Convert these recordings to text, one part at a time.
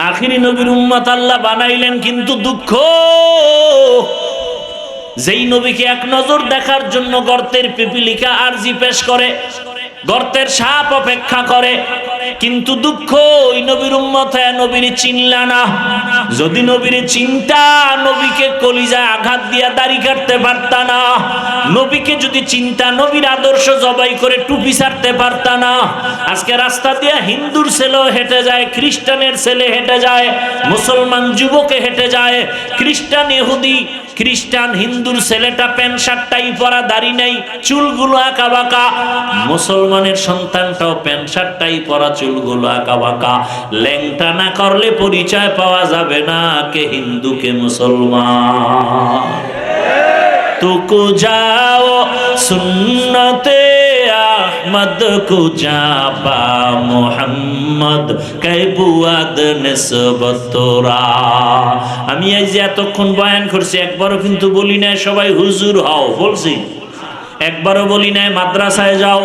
আখিরি নবীর উম্মত আল্লাহ বানাইলেন, কিন্তু দুঃখ, যেই নবীকে এক নজর দেখার জন্য গর্তের পিপিলিকা আরজি পেশ করে, গর্তের সাপ অপেক্ষা করে, কিন্তু দুঃখ ওই নবীর উম্মত নবীর চিনলা না। যদি নবীর চিন্তা, নবীকে কলিজায় আঘাত দিয়া দাড়ি কাটতে পারতা না। নবীকে যদি চিন্তা, নবীর আদর্শ জবাই করে টুপি ছাড়তে পারতা না। আজকে রাস্তা দিয়ে হিন্দুর ছেলেও হেঁটে যায়, খ্রিস্টানের ছেলে হেঁটে যায়, মুসলমান যুবকে হেঁটে যায়, খ্রিস্টান ইহুদি খ্রিস্টান হিন্দুর ছেলেটা প্যান্ট শার্টটাই পরা, দাড়ি নেই, চুলগুলো আঁকা বাঁকা। মুসলমানের সন্তানটাও প্যান্ট শার্টটাই পরা, চুলগুলো আঁকা বাঁকা। ল্যাংটা না করলে পরিচয় পাওয়া যাবে না কে হিন্দু কে মুসলমান। তুকু যাও সুন্নতে আহমদ কো জাপা মোহাম্মদ কে বুয়াদ নিসবত তোরা। আমি এই যে এতক্ষণ বয়ান করছি, একবারও কিন্তু বলি না সবাই হুজুর হও, বলছি। একবারও বলি নাই মাদ্রাসায় যাও,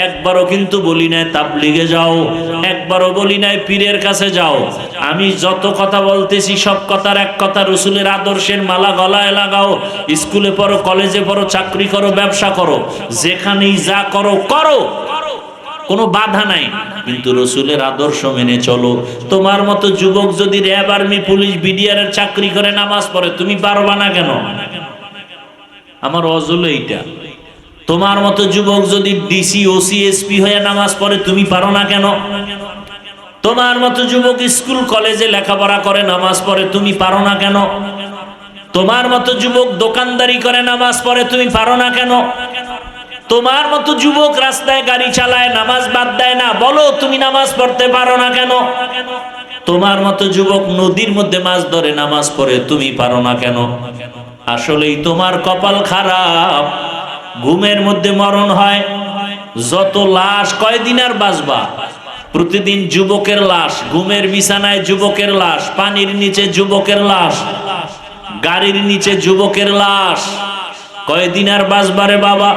একবারও কিন্তু বলি নাই তাবলিগে যাও, একবারও বলি নাই পীরের কাছে যাও। আমি যত কথা বলতেছি সব কথার এক কথা, রসুলের আদর্শের মালা গলায় লাগাও। স্কুলে পড়ো, কলেজে পড়ো, চাকরি করো, ব্যবসা করো, যেখানেই যা করো করো, কোনো বাধা নাই, কিন্তু রসুলের আদর্শ মেনে চলো। তোমার মতো যুবক যদি র্যাব, আর্মি, পুলিশ, বিডিআরের চাকরি করে নামাজ পড়ে, তুমি পারবা না কেন? আমার অজল এইটা। তোমার মতো যুবক যদি ডিসি, ওসি, এসপি হয়ে নামাজ পড়ে, তুমি পারো না কেন? তোমার মতো যুবক স্কুল কলেজে লেখাপড়া করে নামাজ পড়ে, তুমি পারো না কেন? তোমার মতো যুবক দোকানদারি করে নামাজ পড়ে, তুমি পারো না কেন? তোমার মতো যুবক রাস্তায় গাড়ি চালায়, নামাজ বাদ দেয় না, বলো তুমি নামাজ পড়তে পারো না কেন? তোমার মতো যুবক নদীর মধ্যে মাছ ধরে নামাজ পড়ে, তুমি পারো না কেন? আসলেই তোমার কপাল খারাপ। ঘুমের মধ্যে মরণ হয়, যত লাশ, কয়দিন আর বাঁচবা? প্রতিদিন যুবকের লাশ, ঘুমের বিছানায় যুবকের লাশ, পানির নিচে যুবকের লাশ, গাড়ির নিচে যুবকের লাশ, কয়দিন আর বাঁচবারে বাবা?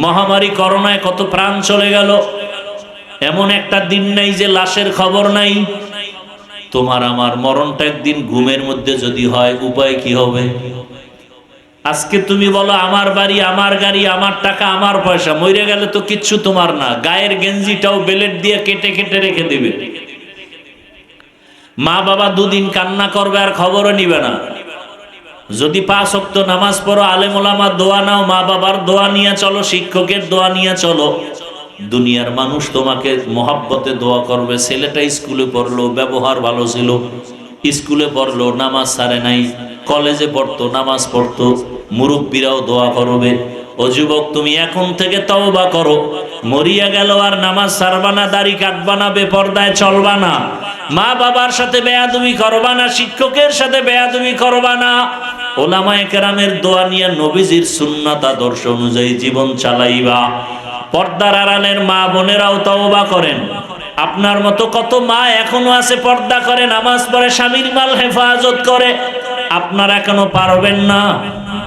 মহামারী করোনায় কত প্রাণ চলে গেল, এমন একটা দিন নাই যে লাশের খবর নাই। তোমার আমার মরণটা একদিন ঘুমের মধ্যে যদি হয়, উপায় কি হবে? আজকে তুমি বলো আমার বাড়ি, আমার গাড়ি, আমার টাকা, আমার পয়সা, মরে গেলে তো কিচ্ছু তোমার না। গায়ের গেঞ্জিটাও বেলেট দিয়ে কেটে কেটে রেখে দেবে। মা বাবা দুদিন কান্না করবে আর খবরও নিবে না। যদি 5 ওয়াক্ত নামাজ পড়ো, আলেম ওলামা দোয়া নাও, মা বাবার দোয়া নিয়ে চলো, শিক্ষকের দোয়া নিয়ে চলো, দুনিয়ার মানুষ তোমাকে মহাব্বতে দোয়া করবে। ছেলেটা স্কুলে পড়লো, ব্যবহার ভালো ছিল, স্কুলে পড়লো, নামাজ ছাড়ে নাই, কলেজে পড়তো, নামাজ পড়তো, মুরব্বীরাও দোয়া করবে। ও যুবক, তুমি এখন থেকে তওবা করো, মরিয়া গেল আর নামাজ ছাড়বা না, দাড়ি কাটবা না, বেপরদায় চলবা না, মা বাবার সাথে বেয়াদবি করবা না, শিক্ষকের সাথে বেয়াদবি করবা না, ওলামায়ে কেরামের দোয়া নিয়ে নবীজির সুন্নাত আদর্শ অনুযায়ী জীবন চালাইবা। পর্দার আড়ালের মা বোনেরাও তওবা করেন। আপনার মতো কত মা এখনো আছে পর্দা করে, নামাজ পড়ে, স্বামীর মাল হেফাজত করে, আপনারা কেন পারবেন না?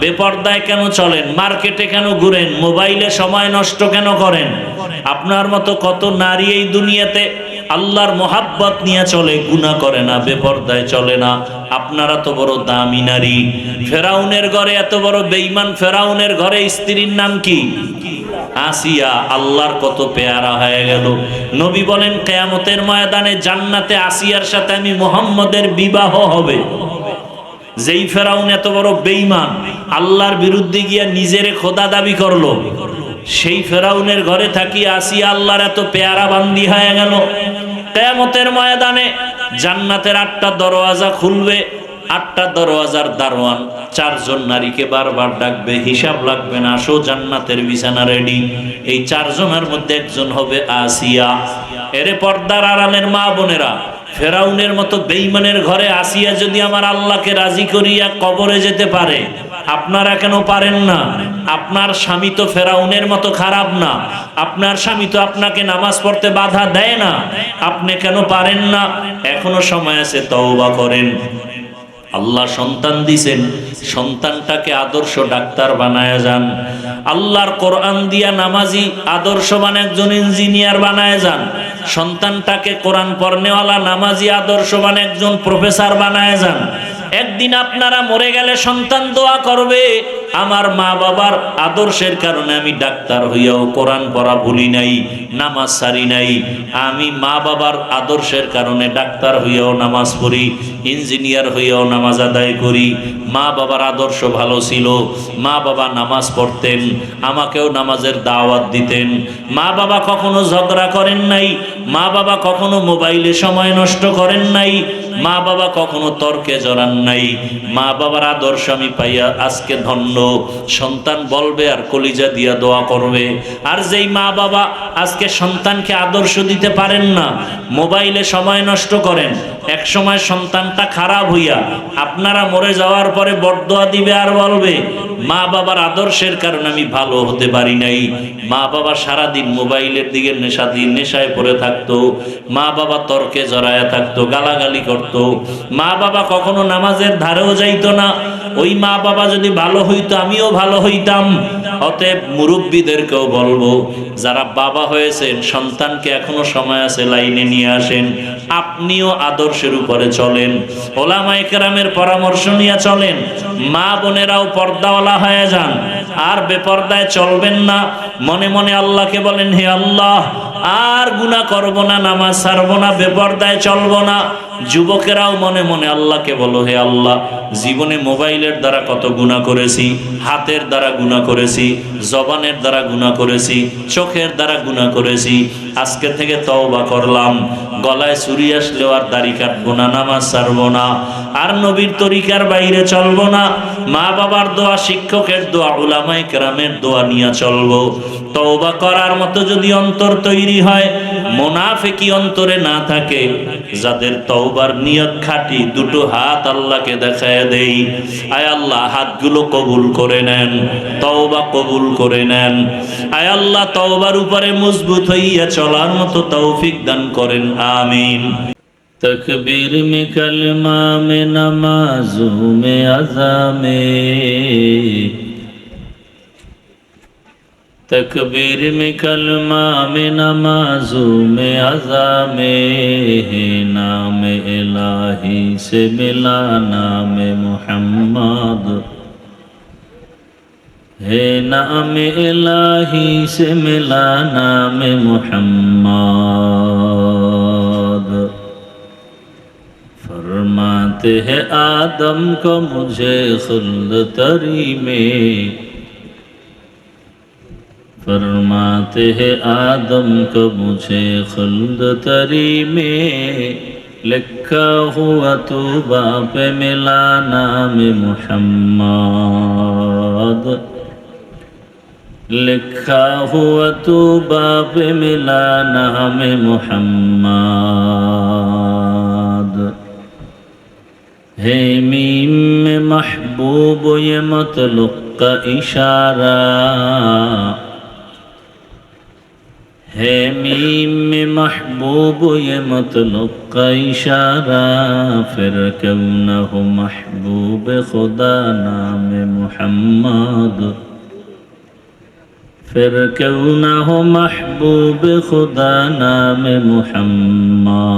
বেপর্দায় কেন চলেন? মার্কেটে কেন ঘুরেন? মোবাইলে সময় নষ্ট কেন করেন? আপনার মতো কত নারী এই দুনিয়াতে আল্লাহর মোহাব্বত নিয়ে চলে, গুনাহ করে না, বেপর্দায় চলে না। আপনারা তো বড় দামি নারী। ফেরাউনের ঘরে এত বড় বেঈমান, ফেরাউনের ঘরে স্ত্রীর নাম কি? আসিয়া। আল্লাহর কত পেয়ারা হয়ে গেল। নবী বলেন কিয়ামতের ময়দানে জান্নাতে আসিয়ার সাথে আমি মুহাম্মদের বিবাহ হবে। যেই ফেরাউন এত বড় বেঈমান, আল্লাহর বিরুদ্ধে গিয়া নিজেরে খোদা দাবি করলো, সেই ফেরাউনের ঘরে থাকি আসিয়া আল্লাহর এত পেয়ারা বান্দি হয়ে গেল। কিয়ামতের ময়দানে জান্নাতের 8টা দরওয়াজা খুলবে, 8টা দরওয়াজার দারোয়ান 4 জন নারীকে বারবার ডাকবে, হিসাব লাগবে না, আসো জান্নাতের বিছানা রেডি। এই 4 জনের মধ্যে একজন হবে আসিয়া। এরে পর্দার আড়ালের মা বোনেরা, ফেরাউনের মতো বেঈমানের ঘরে আসিয়া যদি আমার আল্লাহকে রাজি করিয়া কবরে যেতে পারে, আপনারা কেন পারেন না? আপনার স্বামী তো ফেরাউনের মতো খারাপ না, আপনার স্বামী তো আপনাকে নামাজ পড়তে বাধা দেয় না, আপনি কেন পারেন না? এখনো সময় আছে, তওবা করেন। আল্লাহ সন্তান দিছেন, সন্তানটাকে আদর্শ ডাক্তার বানায় যান। আল্লাহর কোরআন দিয়া নামাজি, আদর্শবান একজন ইঞ্জিনিয়ার বানায় যান। সন্তানটাকে কোরআন পড়নেওয়ালা নামাজি আদর্শবান একজন প্রফেসর বানায় যান। একদিন আপনারা মরে গেলে সন্তান দোয়া করবে, আমার মা বাবার আদর্শের কারণে আমি ডাক্তার হইয়াও কোরআন পড়া ভুলি নাই, নামাজ সারি নাই। আমি মা বাবার আদর্শের কারণে ডাক্তার হইয়াও নামাজ পড়ি, ইঞ্জিনিয়ার হইয়াও নামাজ আদায় করি। মা বাবার আদর্শ ভালো ছিল, মা বাবা নামাজ পড়তেন, আমাকেও নামাজের দাওয়াত দিতেন। মা বাবা কখনো ঝগড়া করেন নাই, মা বাবা কখনো মোবাইলে সময় নষ্ট করেন নাই, মা বাবা কখনো তর্কে জড়ান নাই। মা বাবার আদর্শ আমি পাইয়া আজকে ধন্য। সন্তান বলবে আর কলিজা দিয়া দোয়া করবে। আর যেই মা বাবা আজকে সন্তানকে আদর্শ দিতে পারেন না, মোবাইলে সময় নষ্ট করেন, এক সময় সন্তানটা খারাপ হইয়া আপনারা মরে যাওয়ার পরে বরদোয়া দিবে আর বলবে মা বাবার আদর্শের কারণে আমি ভালো হতে পারি নাই। মা বাবা সারাদিন মোবাইলের দিকে নেশায় পড়ে থাকতো, মা বাবা তর্কে জড়ায়া থাকতো, গালাগালি করতো, মা বাবা কখনো নামাজের ধারেও যাইতো না। ওই মা বাবা যদি ভালো হইতো আমিও ভালো হইতাম। অতএব মুরব্বীদেরকেও বলবো, যারা বাবা হয়েছেন সন্তানকে এখনো সময় আছে লাইনে নিয়ে আসেন, আপনিও আদর্শের উপরে চলেন, ওলামায়ে কেরামের পরামর্শ নিয়ে চলেন। মা বোনেরাও পর্দাওয়ালা হয়ে যান, আর বেপর্দায় চলবেন না। মনে মনে আল্লাহকে বলেন, হে আল্লাহ আর গুনাহ করব না, নামাজ ছাড়ব না, বেপর্দায় চলব না। যুবকেরাও মনে মনে আল্লাহকে বলো, হে আল্লাহ জীবনে মোবাইলের দ্বারা কত গুনাহ করেছি, হাতের দ্বারা গুনাহ করেছি, জবানের দ্বারা গুনাহ করেছি, চোখের দ্বারা গুনাহ করেছি। আজকে থেকে তওবা করলাম, গলায় ছুরি আসলেও আর দাড়ি কাটবো না, নামাজ ছাড়বো না, আর নবীর তরিকার বাইরে চলবো না। মা বাবার দোয়া, শিক্ষকের দোয়া, উলামায়ে কেরামের দোয়া নিয়ে চলবো। তওবা করার মতো যদি অন্তর তৈরি হয়, মুনাফিকি অন্তরে না থাকে, যাদের তওবার নিয়ত খাঁটি, দুটো হাত আল্লাহকে দেখায় দেই, আয় আল্লাহ হাতগুলো কবুল করে নেন, তওবা কবুল করে নেন। আয় আল্লাহ তওবার উপরে মজবুত হইয়া চলার মতো তৌফিক দান করেন, আমিন। तकबीर में कलमा में नमाजों में अज़ा में, तकबीर में कलमा में नमाजों में अज़ा में, है नाम इलाही से मिला नाम मुहम्मद, है नाम इलाही से मिला नाम मुहम्मद। फरमाते हैं आदम को मुझे खुल्द तरी में, फरमाते हैं आदम को मुझे खुल्द तरी में, लिखा हुआ तूबा पे मिला नाम मुहम्मद, लिखा हुआ तूबा पे मिला नाम मुहम्मद। है मीम में महबूब ये मतलुक का इशारा, है मीम में महबूब ये मतलुक का इशारा, फिर क्यों न हो महबूब खुदा नाम मुहम्मद, फिर क्यों न हो महबूब खुदा नाम मुहम्मद।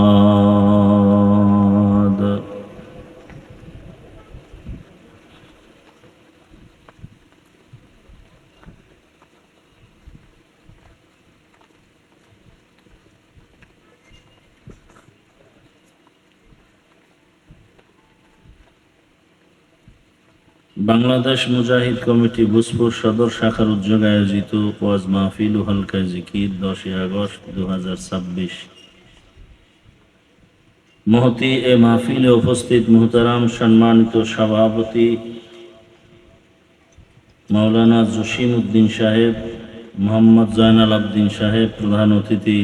বাংলাদেশ মুজাহিদ কমিটি ভূজপুর সদর শাখার উদ্যোগে আয়োজিত ওয়াজ মাহফিল ও হালকা জিকির 10 আগস্ট 2026। মহতি এ মাহফিলে উপস্থিত মুহতারাম সম্মানিত সভাপতি মাওলানা জসিম উদ্দিন সাহেব, মোহাম্মদ জয়নাল আবদিন সাহেব, প্রধান অতিথি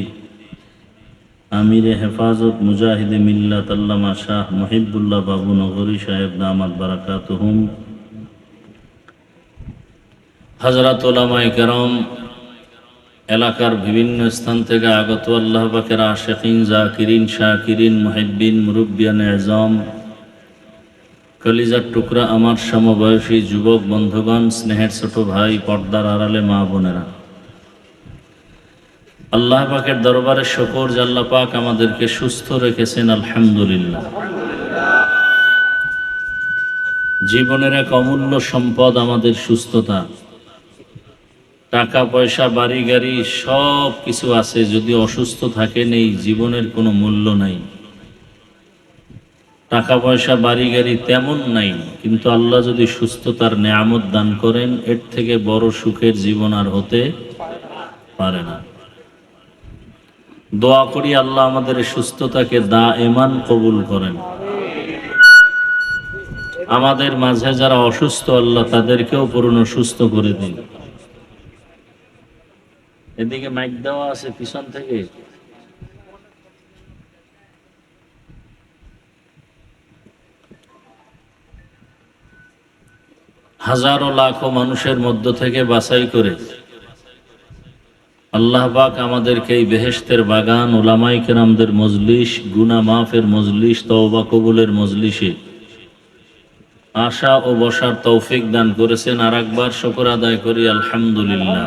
আমিরে হেফাজত মুজাহিদে মিল্লাত আল্লামা শাহ মুহিবুল্লাহ বাবু নগরী সাহেব দামাত বারাকাতুহুম, হযরত উলামায়ে কেরাম, এলাকার বিভিন্ন স্থান থেকে আগত আল্লাহ পাকের আশিকিন, জাকিরিন, শাকিরিন, মুহিব্বিন, মুরব্বিয়ান আযম, কলিজার টুকরা আমার সমবয়সী যুবক বন্ধুগণ, স্নেহের ছোট ভাই, পর্দার আড়ালে মা বোনেরা, আল্লাহ পাকের দরবারে শুকর যে আল্লাহ পাক আমাদেরকে সুস্থ রেখেছেন, আলহামদুলিল্লাহ। জীবনের এক অমূল্য সম্পদ আমাদের সুস্থতা। টাকা পয়সা বাড়ি গাড়ি সব কিছু আছে, যদি অসুস্থ থাকেন এই জীবনের কোনো মূল্য নাই। টাকা পয়সা বাড়ি গাড়ি তেমন নাই, কিন্তু আল্লাহ যদি সুস্থতার নেয়ামত দান করেন, এর থেকে বড় সুখের জীবন আর হতে পারে না। দোয়া করি আল্লাহ আমাদের সুস্থতাকে দায়েমান কবুল করেন। আমাদের মাঝে যারা অসুস্থ, আল্লাহ তাদেরকেও পূর্ণ সুস্থ করে দিন। এদিকে মাইক দেওয়া আছে পিছন থেকে। হাজারো লাখো মানুষের মধ্য থেকে বাছাই করে আল্লাহ পাক আমাদেরকে এই বেহেশতের বাগান, উলামায়ে কেরামদের মজলিস, গুনাহ মাফের মজলিস, তওবা কবুলের মজলিসে আশা ও বসার তৌফিক দান করেছেন। আর একবার শুকর আদায় করি আলহামদুলিল্লাহ।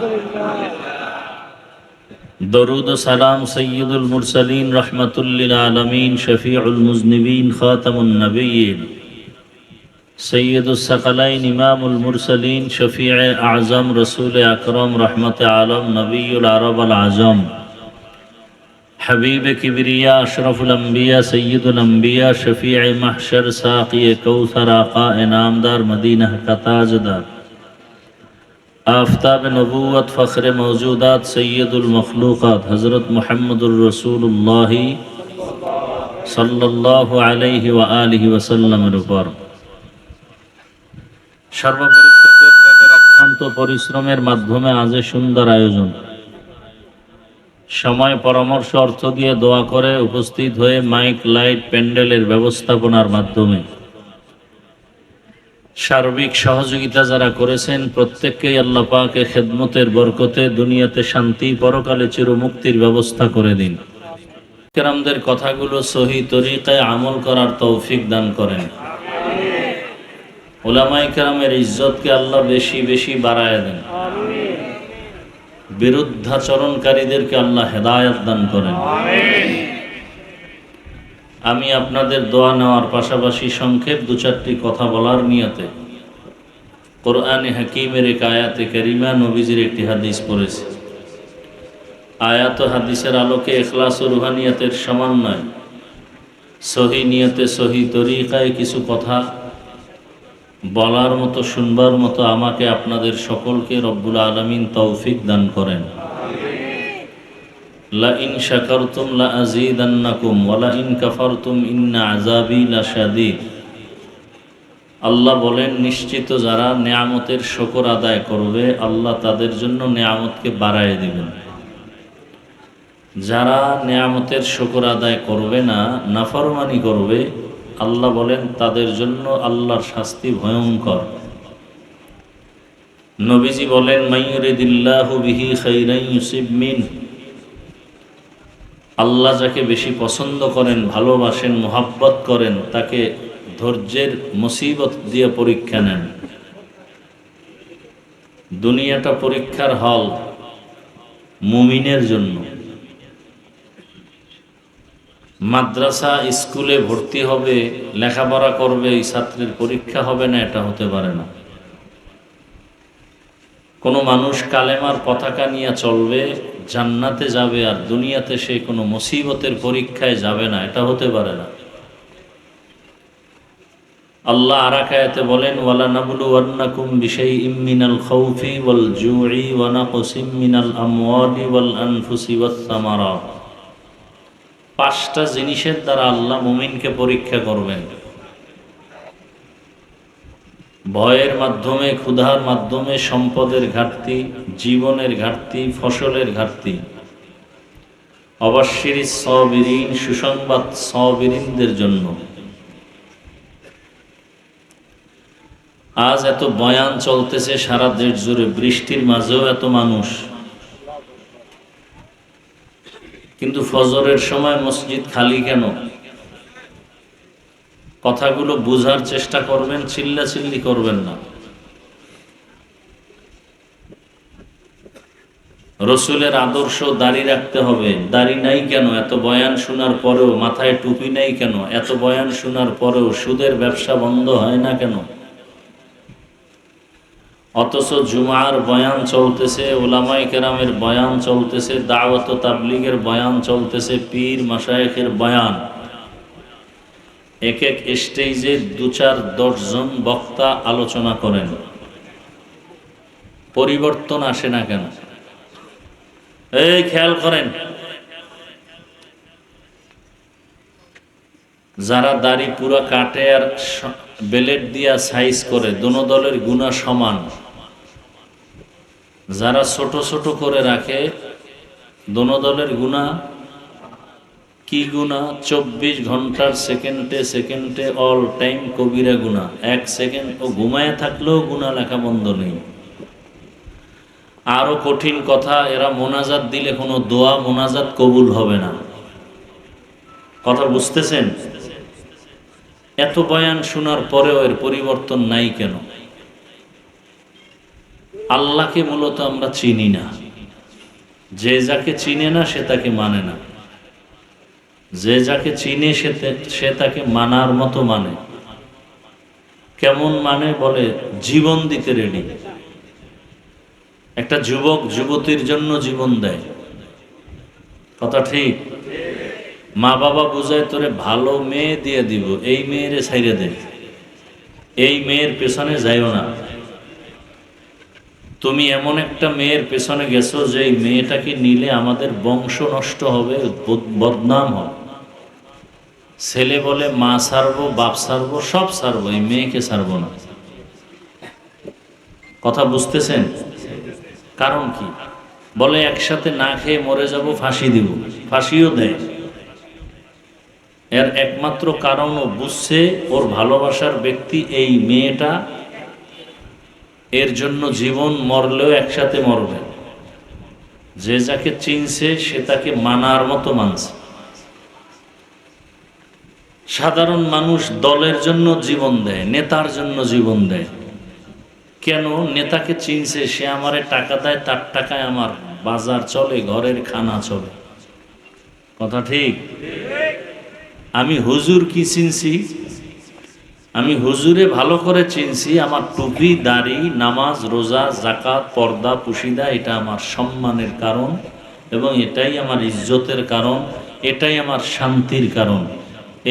দরুদ ও সালাম সাইয়্যিদুল মুরসালিন রাহমাতুল লিল আলামিন, শফিউল মুজনিবিন, খাতামুন নবিয়্যিন, সৈয়দুস সাকালাইন, ইমামুল মুরসালিন, শফিয়ে আজম, রসুল আকরম, রহমতে আলম, নবীউল আরব আল আজম, হাবিব কিবরিয়া, আশরফুল আম্বিয়া, সৈয়দুল আম্বিয়া, শফিয়ে মাহশর, সাকিয়ে কৌসর, আকা ইনামদার, মদিনা का ताजदार, आफताब नबूवत, फ़ख्र मौजूदात, सैयदुल मखलूक़ात, हज़रत मुहम्मदुर रसूलुल्लाह सल्लल्लाहु अलैहि व आलिहि वसल्लमेর উপর সর্বোপরি শুকর যাদের অক্লান্ত পরিশ্রমের মাধ্যমে আজ সুন্দর আয়োজন, সময় পরামর্শ অর্থ দিয়ে দোয়া করে উপস্থিত হয়ে মাইক লাইট প্যান্ডেলের ব্যবস্থাপনার মাধ্যমে সার্বিক সহযোগিতা যারা করেছেন, প্রত্যেককেই আল্লাহ পাকে খেদমতের বরকতে দুনিয়াতে শান্তি, পরকালে চিরমুক্তির ব্যবস্থা করে দিন। কেরামদের কথাগুলো সহি তরিকায় আমল করার তৌফিক দান করেন। উলামায়ে কেরামের ইজ্জতকে আল্লাহ বেশি বেশি বাড়ায় দেন। বিরুদ্ধাচরণকারীদেরকে আল্লাহ হেদায়েত দান করেন। আমি আপনাদের দোয়া নেওয়ার পাশাপাশি সংক্ষেপ দু চারটি কথা বলার নিয়তে কোরআনে হাকিমের এক আয়াতে কারিমা, নবীজির একটি হাদিস পড়েছি। আয়াত ও হাদিসের আলোকে ইখলাস ও রুহানিয়াতের সমন্বয়, সহি নিয়তে সহি তরিকায় কিছু কথা বলার মতো, শুনবার মতো আমাকে আপনাদের সকলকে রব্বুল আলামিন তৌফিক দান করেন। লা ইন শাকারতুম লা আযীদান্নাকুম ওয়া লা ইন কাফারতুম ইন্না আযাবি লাশাদীদ। আল্লাহ বলেন, নিশ্চিত যারা নেয়ামতের শুকর আদায় করবে, আল্লাহ তাদের জন্য নেয়ামতকে বাড়ায় দিবেন। যারা নেয়ামতের শুকর আদায় করবে না, নাফরমানি করবে, আল্লাহ বলেন তাদের জন্য আল্লাহর শাস্তি ভয়ঙ্কর। নবীজি বলেন, মাইয়ুরিদিল্লাহু বিহি খাইরান ইউসিব মিন। আল্লাহ যাকে বেশি পছন্দ করেন, ভালোবাসেন, মোহাব্বত করেন, তাকে ধৈর্যের মুসিবত দিয়ে পরীক্ষা নেন। দুনিয়াটা পরীক্ষার হল মুমিনের জন্য। মাদ্রাসা স্কুলে ভর্তি হবে, লেখাপড়া করবে, এই ছাত্রের পরীক্ষা হবে না, এটা হতে পারে না। কোনো মানুষ কালেমার পতাকা নিয়ে চলবে, জান্নাতে যাবে, আর দুনিয়াতে সে কোনো মুসিবতের পরীক্ষায় যাবে না, এটা হতে পারে না। আল্লাহ আর এক আয়াতে বলেন, ওয়ালা নাবলুওয়ান্নাকুম বিশাইইম মিনাল খাউফি ওয়াল জুই ওয়া নাকসিম মিনাল আমওয়ালি ওয়াল আনফুসি ওয়াস সামারাত। পাঁচটা জিনিসের দ্বারা আল্লাহ মুমিনকে পরীক্ষা করবেন। ভয়ের মাধ্যমে, ক্ষুধার মাধ্যমে, সম্পদের ঘাটতি, জীবনের ঘাটতি, ফসলের ঘাটতি। অবাশশিরিস সাবিরিন, সুসংবাদ সাবিরিনদের জন্য। আজ এত বয়ান চলতেছে সারা দেশ জুড়ে, বৃষ্টির মাঝেও এত মানুষ, কিন্তু ফজরের সময় মসজিদ খালি কেন? কথাগুলো বুঝার চেষ্টা করবেন, চিল্লাচিল্লি করবেন না। রসুলের আদর্শ দাড়ি রাখতে হবে, দাড়ি নাই কেন? এত বয়ান শোনার পরেও মাথায় টুপি নাই কেন? এত বয়ান শোনার পরেও সুদের ব্যবসা বন্ধ হয় না কেন? অথচ জুমার বয়ান চলতেছে, ওলামায়ে কেরামের বয়ান চলতেছে, দাওয়াত ও তাবলীগের বয়ান চলতেছে, পীর মাশায়েখের বয়ান। এক এক স্টেজে 2-4-10 জন বক্তা আলোচনা করেন, পরিবর্তন আসে না কেন? এই খেয়াল করেন, যারা দাড়ি পুরা কাটে আর বেলেট দিয়া সাইজ করে, দোনো দলের গুনাহ সমান। যারা ছোট ছোট করে রাখে, দোনো দলের গুনাহ কি গুনাহ? 24 ঘন্টার সেকেন্ডে সেকেন্ডে অল টাইম কবিরা গুনাহ। 1 সেকেন্ড ও ঘুমায় থাকলেও গুনাহ লেখা বন্ধ নেই। আরো কঠিন কথা, এরা মোনাজাত দিলে কোনো দোয়া মোনাজাত কবুল হবে না। কথা বুঝতেছেন? এত বয়ান শোনার পরেও এর পরিবর্তন নাই কেন? আল্লাহকে মূলত আমরা চিনি না। যে যাকে চিনে না সে তাকে মানে না, যে যাকে চিনে সে তাকে মানার মতো মানে। কেমন মানে? বলে জীবন দিতে রেডি। একটা যুবক যুবতীর জন্য জীবন দেয়, কথা ঠিক? মা বাবা বুঝায়, তোরে ভালো মেয়ে দিয়ে দিব, এই মেয়েরে ছাইরে দে, এই মেয়ের পেছনে যাইও না। তুমি এমন একটা মেয়ের পেছনে গেছো যে এই মেয়েটাকে নিলে আমাদের বংশ নষ্ট হবে, বদনাম হবে। ছেলে বলে মা ছাড়বো, বাপ ছাড়বো, সব ছাড়বো, এই মেয়েকে ছাড়বো না। কথা বুঝতেছেন? কারণ কি? বলে একসাথে না খেয়ে মরে যাব, ফাঁসি দিব, ফাঁসিও দেয়। এর একমাত্র কারণও বুঝছে ওর ভালোবাসার ব্যক্তি এই মেয়েটা, এর জন্য জীবন মরলেও একসাথে মরবে। যে যাকে চিনছে সে তাকে মানার মতো মানছে। সাধারণ মানুষ দলের জন্য জীবন দেয়, নেতার জন্য জীবন দেয়। কেন? নেতাকে চিনছে, সে আমারে টাকা দেয়, তার টাকায় আমার বাজার চলে, ঘরের খানা চলে। কথা ঠিক? আমি হুজুর কি চিনছি? আমি হুজুরে ভালো করে চিনছি। আমার টুপি, দাড়ি, নামাজ, রোজা, যাকাত, পর্দা, পুশিদা, এটা আমার সম্মানের কারণ এবং এটাই আমার ইজ্জতের কারণ, এটাই আমার শান্তির কারণ।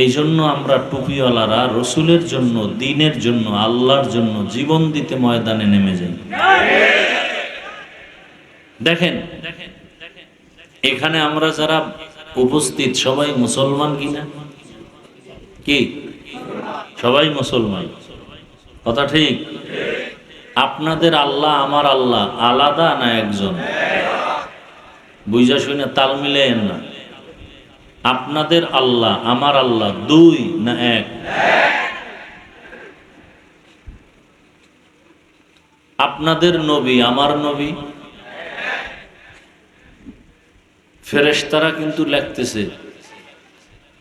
এই জন্য আমরা টুপিওয়ালারা রসুলের জন্য, দ্বীনের জন্য, আল্লাহর জন্য জীবন দিতে ময়দানে নেমে যাই। দেখেন এখানে আমরা যারা উপস্থিত সবাই মুসলমান কিনা? কি সবাই মুসলমান? কথা ঠিক? আপনাদের আল্লাহ আমার আল্লাহ আলাদা না একজন? বুঝা শুনে তাল মিলেন না। আপনাদের আল্লাহ আমার আল্লাহ দুই না এক? আপনাদের নবী আমার নবী? ফেরেশতারা কিন্তু লিখতেছে।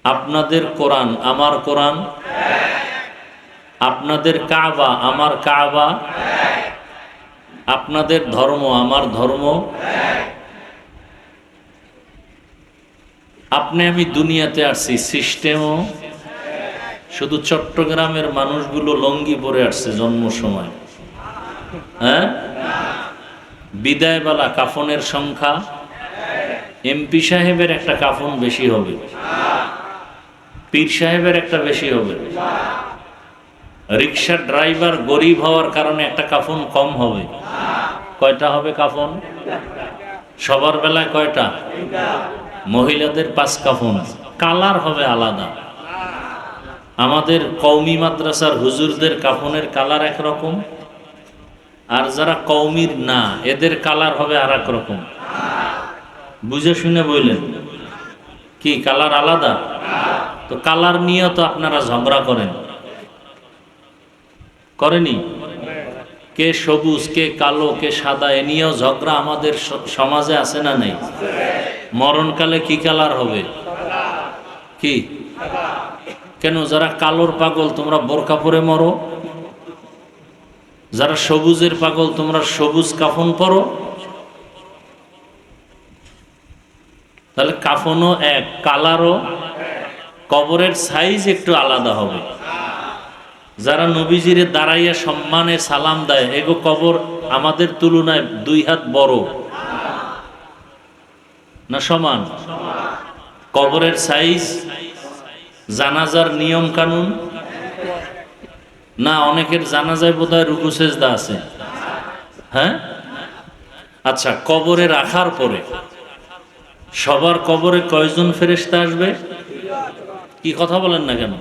আপনাদের কোরআন আমার কোরআন? আপনাদের কাবা আমার কাবা? আপনাদের ধর্ম আমার ধর্ম? আপনি আমি দুনিয়াতে আসছি, সিস্টেমও। শুধু চট্টগ্রামের মানুষগুলো লঙ্গি পরে আসছে জন্ম সময়। হ্যাঁ, বিদায়বেলা কাফনের সংখ্যা এমপি সাহেবের একটা কাফন বেশি হবে, পীর সাহেবের একটা বেশি হবে, রিক্সা ড্রাইভার গরিব হওয়ার কারণে একটা কাফন কম হবে। কয়টা হবে কাফন? সবার বেলায় কয়টা? মহিলাদের 5 কাফন। কালার হবে আলাদা। আমাদের কওমি মাদ্রাসার হুজুরদের কাফনের কালার একরকম, আর যারা কওমির না এদের কালার হবে আর এক রকম। বুঝে শুনে বললেন কি কালার আলাদা? তো কালার নিয়ে তো আপনারা ঝগড়া করেনি? কে সবুজ, কে কালো, কে সাদা, এ নিয়েও ঝগড়া আমাদের সমাজে আছে না নেই? মরণকালে কি কালার হবে? কি? কেন? যারা কালোর পাগল তোমরা বোরকা পরে মরো, যারা সবুজের পাগল তোমরা সবুজ কাফন পরো। তাহলে কাফনও এক, কালারও, কবরের সাইজ একটু আলাদা হবে। যারা নবীজিরে দাঁড়াইয়া সম্মানে সালাম দেয়, এগো কবর আমাদের তুলনায় 2 হাত বড় না সমান? কবরের সাইজ, জানাজার নিয়ম কানুন না? অনেকের জানাজায় বোধহয় রুকু সেজদা আছে। হ্যাঁ, আচ্ছা, কবরে রাখার পরে সবার কবরে কয়জন ফেরেশতা আসবে? কি কথা বলেন না কেন?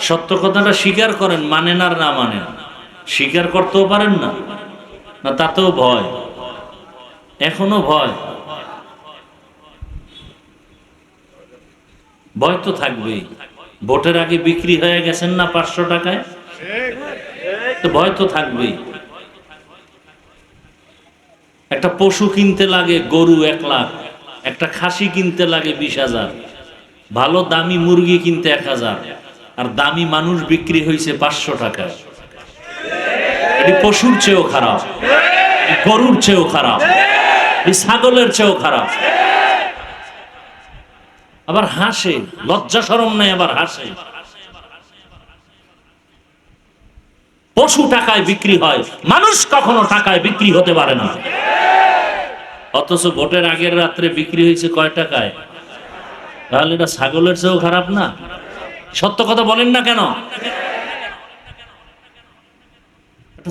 সত্য কথাটা স্বীকার করেন, মানেন আর না মানেন। স্বীকার করতেও পারেন না, না তাতেও ভয়, এখনো ভয়। ভয় তো থাকবেই। ভোটের আগে বিক্রি হয়ে গেছেন না 500 টাকায়, তো ভয় তো থাকবেই। একটা পশু কিনতে লাগে গরু 1 লাখ, একটা খাসি কিনতে লাগে 20,000, ভালো দামি মুরগি কিনতে 1000, আর দামি মানুষ বিক্রি হয়েছে 500 টাকায়। এটি পশুর চেয়েও খারাপ, গরুর চেয়েও খারাপ, ছাগলের চেয়েও খারাপ। আবার হাসে, লজ্জা শরম নাই, আবার হাসে। পশু টাকায় বিক্রি হয়, মানুষ কখনো টাকায় বিক্রি হতে পারে না। অথচ ভোটের আগের রাত্রে বিক্রি হয়েছে কয় টাকায়? তাহলে এটা ছাগলের চেয়েও খারাপ না? সত্য কথা বলেন না কেন?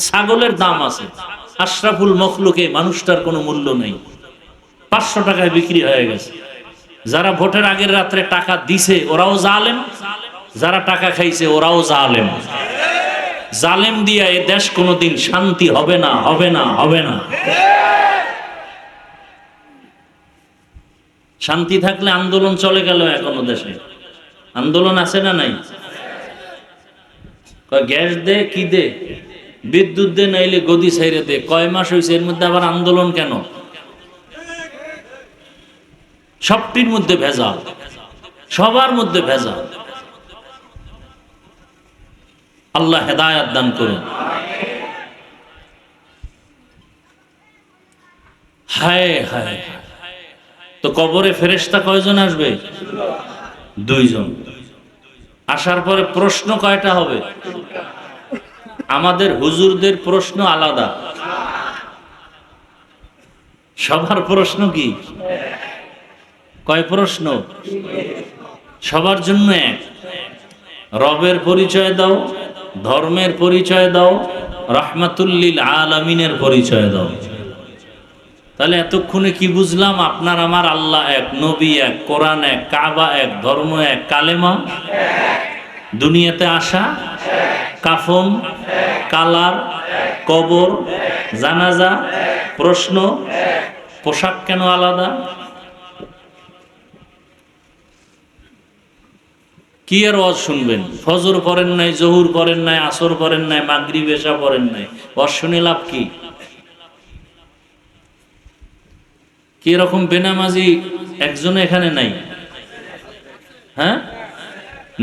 ছাগলের দাম আছে, আশরাফুল মখলুকে মানুষটার কোনো মূল্য নেই, 500 টাকায় বিক্রি হয়ে গেছে। যারা ভোটের আগের রাত্রে টাকা দিছে ওরাও জালেম, যারা টাকা খাইছে ওরাও জালেম। জালেম দিয়া এ দেশ কোনোদিন শান্তি হবে না, হবে না, হবে না। শান্তি থাকলে আন্দোলন চলে গেল। এখনো দেশে আন্দোলন আছে না নাই? গ্যাস দে, কি দে, বিদ্যুৎ দে, নাইলে গদি ছাইরে দে। কয় মাস হয়েছে, এর মধ্যে আবার আন্দোলন কেন? সবটির মধ্যে ভেজাল, সবার মধ্যে ভেজাল। আল্লাহ হেদায়েত দান করুন। হায় হায়, তো কবরে ফেরেশতা কয়জন আসবে? 2 জন। আসার পরে প্রশ্ন কয়টা হবে? আমাদের হুজুরদের প্রশ্ন আলাদা, সবার প্রশ্ন কি? কয় প্রশ্ন? সবার জন্য এক। রবের পরিচয় দাও, ধর্মের পরিচয় দাও, রাহমাতুল্লিল আলামিনের পরিচয় দাও। তাহলে এতক্ষণে কি বুঝলাম? আপনার আমার আল্লাহ এক, নবী এক, কোরআন এক, কাবা এক, ধর্ম এক, কালেমা, দুনিয়াতে আসা, কাফন, কালার, কবর, জানাজা, প্রশ্ন, পোশাক কেন আলাদা? কি আর ওয়াজ শুনবেন? ফজর পড়েন নাই, জহুর পড়েন নাই, আসর পড়েন নাই, মাগরিব এশা পড়েন নাই, ওয়াজ শুনে লাভ কি? কি রকম বেনামাজি একজনে এখানে নাই? হ্যাঁ,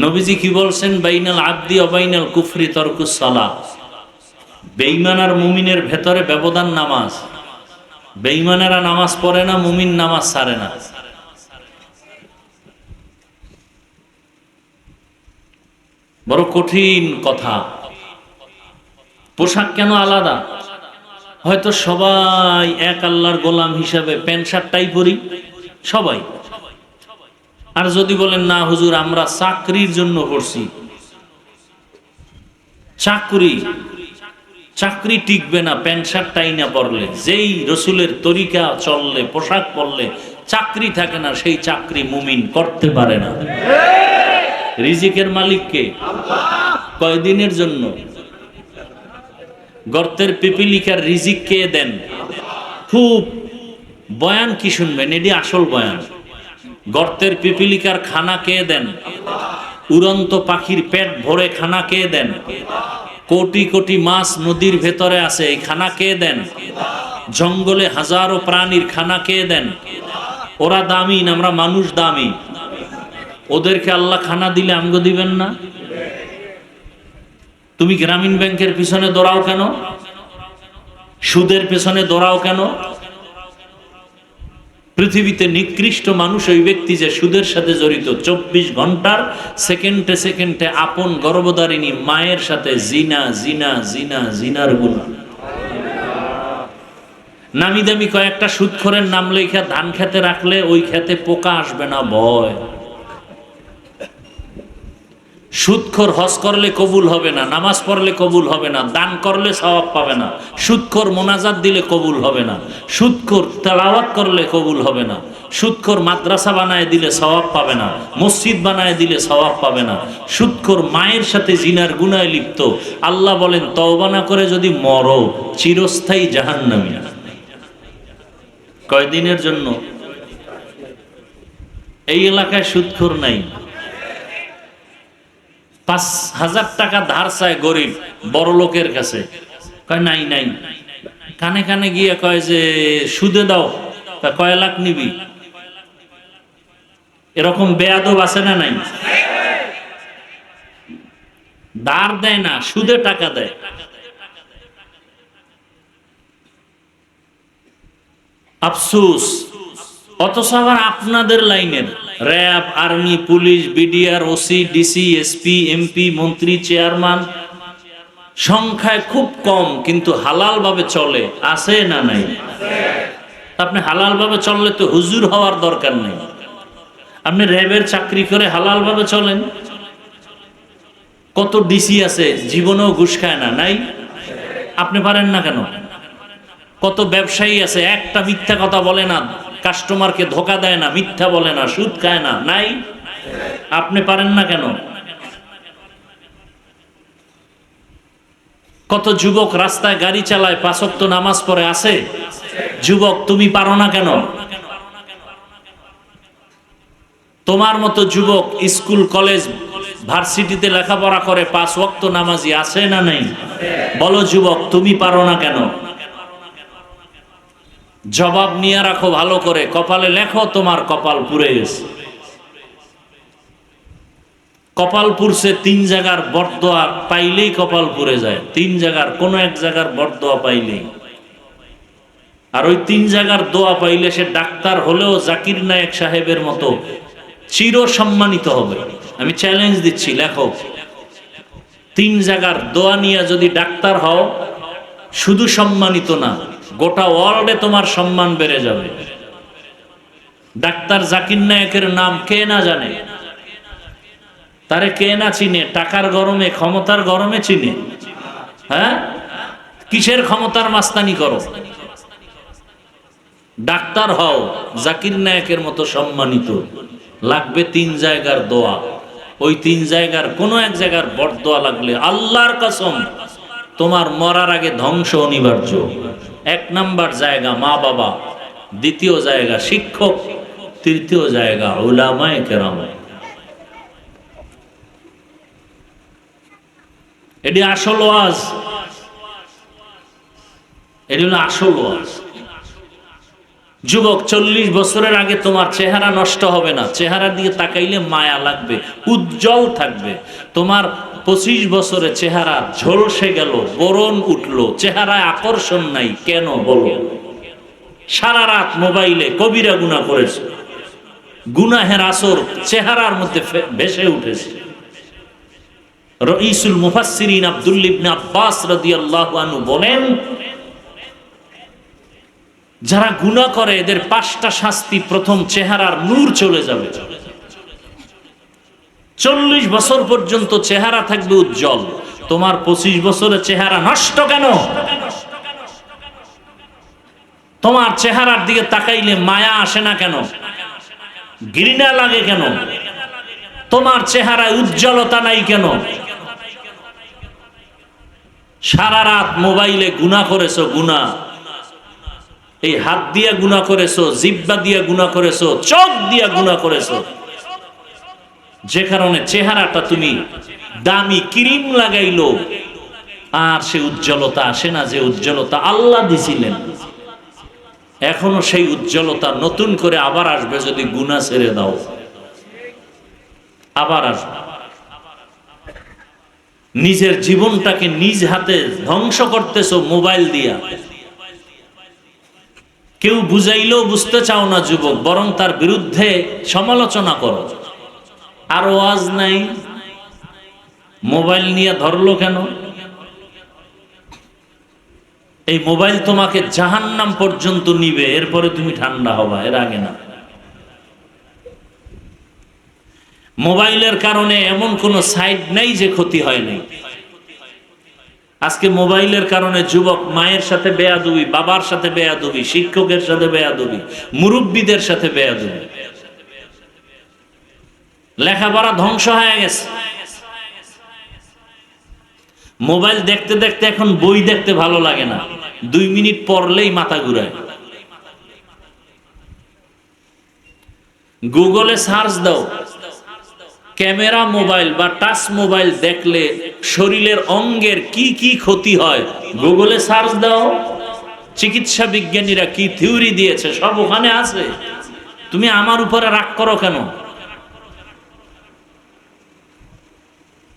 নবীজি কি বলছেন? বাইনাল আবদি ওয়া বাইনাল কুফরি তারকুস সালাহ। বেঈমান আর মুমিনের ভেতরে ব্যবধান নামাজ। বেঈমানেরা নামাজ পড়ে না, মুমিন নামাজ ছাড়ে না। বড় কঠিন কথা। পোশাক কেন আলাদা? হয়তো সবাই এক আল্লাহর গোলাম হিসাবে প্যান্ট শার্টটাই পরি সবাই। আর যদি বলেন না হুজুর আমরা চাকরির জন্য পড়ছি, চাকরি টিকবে না প্যান্ট শার্টটাই না পরলে। যেই রসুলের তরিকা চললে, পোশাক পরলে চাকরি থাকে না, সেই চাকরি মুমিন করতে পারে না। রিজিকের মালিককে কয়দিনের জন্য? গর্তের পিপিলিকার রিজিক কে দেন? খুব বয়ান কি শুনবেন, এটি আসল বয়ান। গর্তের পিপিলিকার খানা কে দেন? উড়ন্ত পাখির পেট ভরে খানা কে দেন? কোটি কোটি মাছ নদীর ভেতরে আছে, এই খানা কে দেন? জঙ্গলে হাজারো প্রাণীর খানা কে দেন? ওরা দামি না আমরা মানুষ দামি? ওদেরকে আল্লাহ খানা দিলে আমগো দিবেন না? তুমি গ্রামীণ ব্যাংকের পিছনে দৌড়াও কেন? সুদের পেছনে দৌড়াও কেন? পৃথিবীতে নিকৃষ্ট মানুষ ওই ব্যক্তি যে সুদের সাথে জড়িত, 24 ঘন্টার সেকেন্ডে সেকেন্ডে আপন গর্ভধারিণী মায়ের সাথে জিনা জিনা জিনা জিনার গুনাহ। নামি দামি কয়েকটা সুদখোরের নাম লেখা ধান খেতে রাখলে ওই খেতে পোকা আসবে না ভয়। সুদখোর হজ করলে কবুল হবে না, নামাজ পড়লে কবুল হবে না, দান করলে সওয়াব পাবে না, সুদখোর মোনাজাত দিলে কবুল হবে না, সুদখোর তেলাওয়াত করলে কবুল হবে না, সুদখোর মাদ্রাসা বানায় দিলে সওয়াব পাবে না, মসজিদ বানায় দিলে সওয়াব পাবে না, সুদখোর মায়ের সাথে জিনার গুনায় লিপ্ত। আল্লাহ বলেন তওবা না করে যদি মরো চিরস্থায়ী জাহান্নামী। কয়দিনের জন্য? এই এলাকায় সুদখোর নাই। 5,000 টাকা ধার চায় গরিব বড় লোকের কাছে, কয় নাই নাই। কানে কানে গিয়ে কয় যে সুদে দাও, কয় লাখ নিবি? এরকম বেয়াদব আছে না নাই? ধার দেয় না, সুদে টাকা দেয়। আফসোস। অথচ আবার আপনাদের লাইনের RAB, army, police, BDR, OC, DC, SP, MP, মন্ত্রী, চেয়ারম্যান সংখ্যায় খুব কম, কিন্তু হালাল ভাবে চলে, আছে না নাই? আপনি হালাল ভাবে চললে তো হুজুর হওয়ার দরকার নেই। আপনি র্যাবের চাকরি করে হালাল ভাবে চলেন। কত ডিসি আছে জীবনেও ঘুষ খায় না, নাই? আপনি পারেন না কেন? কত ব্যবসায়ী আছে একটা মিথ্যা কথা বলে না, কাস্টমারকে ধোকা দেয় না, মিথ্যা বলে না, সুদ খায় না, নাই? আপনি পারেন না কেন? কত যুবক রাস্তায় গাড়ি চালায়, 5 ওয়াক্ত নামাজ পড়ে, আছে? যুবক তুমি পারো না কেন? তোমার মতো যুবক স্কুল কলেজ ভার্সিটিতে লেখাপড়া করে 5 ওয়াক্ত নামাজি আছে না নাই? বলো যুবক তুমি পারো না কেন? জবাব নিয়ে রাখো ভালো করে, কপালে লেখো তোমার কপাল পুড়ে গেছে। কপাল পুড়ছে 3 জায়গার বরদোয়া পাইলেই কপাল পুড়ে যায়, 3 জায়গার কোনো এক জায়গার বরদোয়া পাইলেই। আর ওই 3 জায়গার দোয়া পাইলে সে ডাক্তার হলেও জাকির নায়েক সাহেবের মতো চির সম্মানিত হবে। আমি চ্যালেঞ্জ দিচ্ছি, লেখো 3 জায়গার দোয়া নিয়ে যদি ডাক্তার হও, শুধু সম্মানিত না, গোটা ওয়ার্ল্ডে তোমার সম্মান বেড়ে যাবে। ডাক্তার জাকির নায়েকের নাম কে না জানে? তারে কে না চিনে? টাকার গরমে, ক্ষমতার গরমে চিনে। হ্যাঁ, কিসের ক্ষমতার মাস্তানি করো? ডাক্তার হও জাকির নায়েকের মতো সম্মানিত, লাগবে 3 জায়গার দোয়া। ওই 3 জায়গার কোনো এক জায়গার বরদোয়া লাগলে আল্লাহর কসম তোমার মরার আগে ধ্বংস অনিবার্য। 1 নাম্বার জায়গা মা বাবা, 2য় জায়গা শিক্ষক, 3য় জায়গা উলামায়ে কেরাম। এটি আসল ওয়াজ, এটি হলো আসল ওয়াজ। যুবক 40 বছরের আগে তোমার চেহারা নষ্ট হবে না, চেহারার দিকে তাকাইলে মায়া লাগবে, উজ্জ্বল থাকবে। তোমার 25 বছরে চেহারা ঝলসে গেল, বরণ উঠলো, চেহারায় আকর্ষণ নাই, কেন বলো? সারা রাত মোবাইলে কবিরা গুনাহ করেছে, গুনাহের আসর চেহারার মধ্যে ভেসে উঠেছে। রাইসুল মুফাসসিরিন আব্দুল্লাহ ইবনে আব্বাস রাদিয়াল্লাহু আনহু বলেন, যারা গুনাহ করে এদের 5টা শাস্তি। প্রথম, চেহারার নূর চলে যাবে। 40 বছর পর্যন্ত চেহারা থাকবে উজ্জ্বল, তোমার 25 বছরের চেহারা নষ্ট কেন? তোমার চেহারার দিকে তাকাইলে মায়া আসে না কেন? ঘৃণা লাগে কেন? তোমার চেহারায় উজ্জ্বলতা নাই কেন? সারা রাত মোবাইলে গুনাহ করেছো, গুনাহ এই হাত দিয়া গুনাহ করেছো, জিহ্বা দিয়া গুনাহ করেছো, চোখ দিয়া গুনাহ করেছো, যে কারণে চেহারাটা তুমি দামি ক্রিম লাগাইলো আর সে উজ্জ্বলতা আসে না, যে উজ্জ্বলতা আল্লাহ দিছিলেন। এখনো সেই উজ্জ্বলতা নতুন করে আবার আসবে যদি গুনাহ ছেড়ে দাও, আবার আসবে। নিজের জীবনটাকে নিজ হাতে ধ্বংস করতেছো মোবাইল দিয়া। কেউ বুঝাইলেও বুঝতে চাও না যুবক, বরং তার বিরুদ্ধে সমালোচনা করো। আর ওয়াজ নাই, মোবাইল নিয়ে ধরলো কেন? এই মোবাইল তোমাকে জাহান্নাম পর্যন্ত নিবে, এরপরে তুমি ঠান্ডা হবা, এর আগে না। মোবাইলের কারণে এমন কোন সাইড নাই যে ক্ষতি হয় নাই। আজকে মোবাইলের কারণে যুবক মায়ের সাথে বেয়াদবি, বাবার সাথে বেয়াদবি, শিক্ষকের সাথে বেয়াদবি, মুরব্বীদের সাথে বেয়াদবি, লেখাপড়া ধ্বংস হয়ে গেছে। মোবাইল দেখতে দেখতে এখন বই দেখতে ভালো লাগে না, 2 মিনিট পড়লেই মাথা ঘুরায়। গুগলে সার্চ দাও, ক্যামেরা মোবাইল বা টাচ মোবাইল দেখলে শরীরের অঙ্গের কি কি ক্ষতি হয়, গুগলে সার্চ দাও। চিকিৎসা বিজ্ঞানীরা কি থিওরি দিয়েছে সব ওখানে আছে। তুমি আমার উপরে রাগ করো কেন?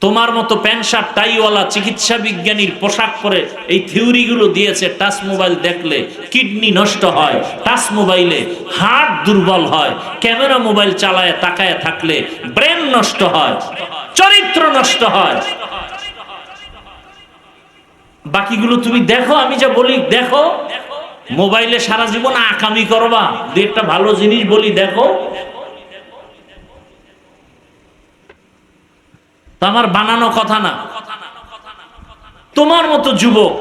তোমার মতো প্যান্ট শার্ট টাইওয়ালা চিকিৎসা বিজ্ঞানীর পোশাক পরে এই থিওরি গুলো দিয়েছে। টাচ মোবাইল দেখলে কিডনি নষ্ট হয়, টাচ মোবাইলে হার্ট দুর্বল হয়, ক্যামেরা মোবাইল চালায় তাকায় থাকলে ব্রেন নষ্ট হয়, চরিত্র নষ্ট হয়। বাকিগুলো তুমি দেখো, আমি যা বলি দেখো। মোবাইলে সারা জীবন আকামি করবা, দু একটা ভালো জিনিস বলি দেখো। তো আমার বানানো কথা না। তোমার মতো যুবক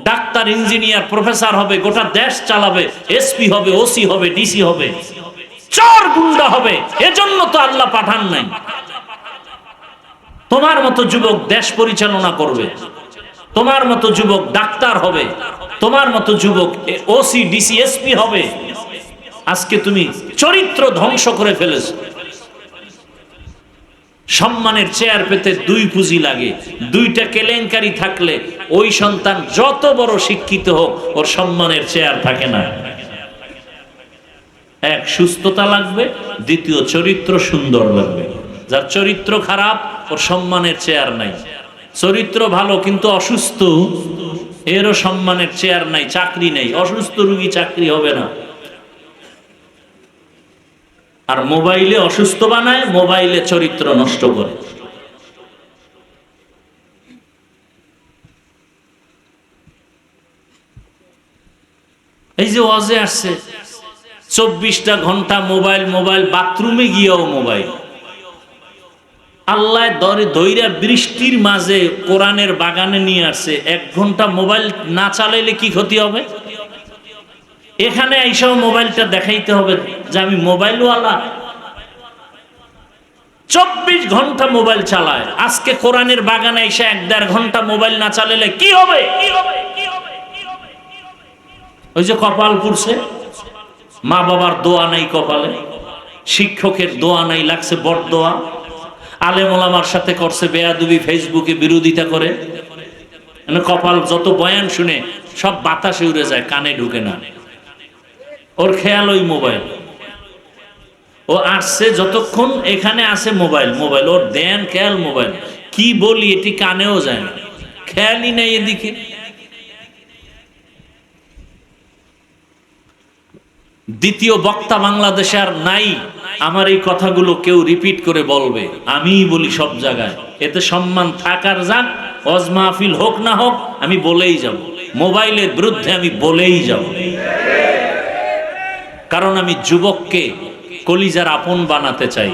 ডাক্তার, ইঞ্জিনিয়ার, প্রফেসর হবে, গোটা দেশ চালাবে, এসপি হবে, ওসি হবে, ডিসি হবে, চোর গুন্ডা হবে, এজন্য তো আল্লাহ পাঠান নাই। তোমার মতো যুবক দেশ পরিচালনা করবে, তোমার মতো যুবক ডাক্তার হবে, তোমার মতো যুবক ওসি, ডিসি, এসপি হবে। আজকে তুমি চরিত্র ধ্বংস করে ফেলেছো। সম্মানের চেয়ার পেতে 2 পুঁজি লাগে, 2টা কেলেঙ্কারি থাকলে ওই সন্তান যত বড় শিক্ষিত হোক ওর সম্মানের চেয়ার থাকে না। এক, সুস্থতা লাগবে, দ্বিতীয় চরিত্র সুন্দর লাগবে। যার চরিত্র খারাপ ওর সম্মানের চেয়ার নাই। চরিত্র ভালো কিন্তু অসুস্থ, এরও সম্মানের চেয়ার নাই, চাকরি নেই। অসুস্থ রোগী চাকরি হবে না। আর মোবাইলে অসুস্থ বানায়, মোবাইলে চরিত্র নষ্ট করে। এই যে ওয়াজে আসছে 24টা ঘন্টা মোবাইল, মোবাইল, বাথরুমে গিয়েও মোবাইল। আল্লাহ দইরা বৃষ্টির মাঝে কোরআনের বাগানে নিয়ে আসছে, 1 ঘন্টা মোবাইল না চালাইলে কি ক্ষতি হবে? এখানে এইসব মোবাইলটা দেখাইতে হবে যে আমি মোবাইলওয়ালা। 24 ঘন্টা মোবাইল চালায়, আজকে কোরআনের বাগানে এসে 1-1.5 ঘন্টা মোবাইল না চালালে কি হবে? ওই যে কপাল পুড়ছে, মা বাবার দোয়া নাই কপালে, শিক্ষকের দোয়া নাই, লাগছে বড় দোয়া। আলেম ওলামার সাথে করছে বেয়াদবি, ফেসবুকে বিরোধিতা করে। কপাল যত বয়ান শুনে সব বাতাসে উড়ে যায়, কানে ঢুকে না। ওর খেয়াল ওই মোবাইল। ও আসছে যতক্ষণ এখানে আছে মোবাইল, মোবাইল ওর দেন খেয়াল মোবাইল। কি বলি এটি কানেও যায় না, খেয়ালই নাই এদিকে। দ্বিতীয় বক্তা বাংলাদেশে আর নাই। আমার এই কথাগুলো কেউ রিপিট করে বলবে, আমিই বলি সব জায়গায়। এতে সম্মান থাকার যাক, ওয়াজ মাহফিল হোক না হোক, আমি বলেই যাব। মোবাইলের বিরুদ্ধে আমি বলেই যাব, কারণ আমি যুবককে কলিজার আপন বানাতে চাই।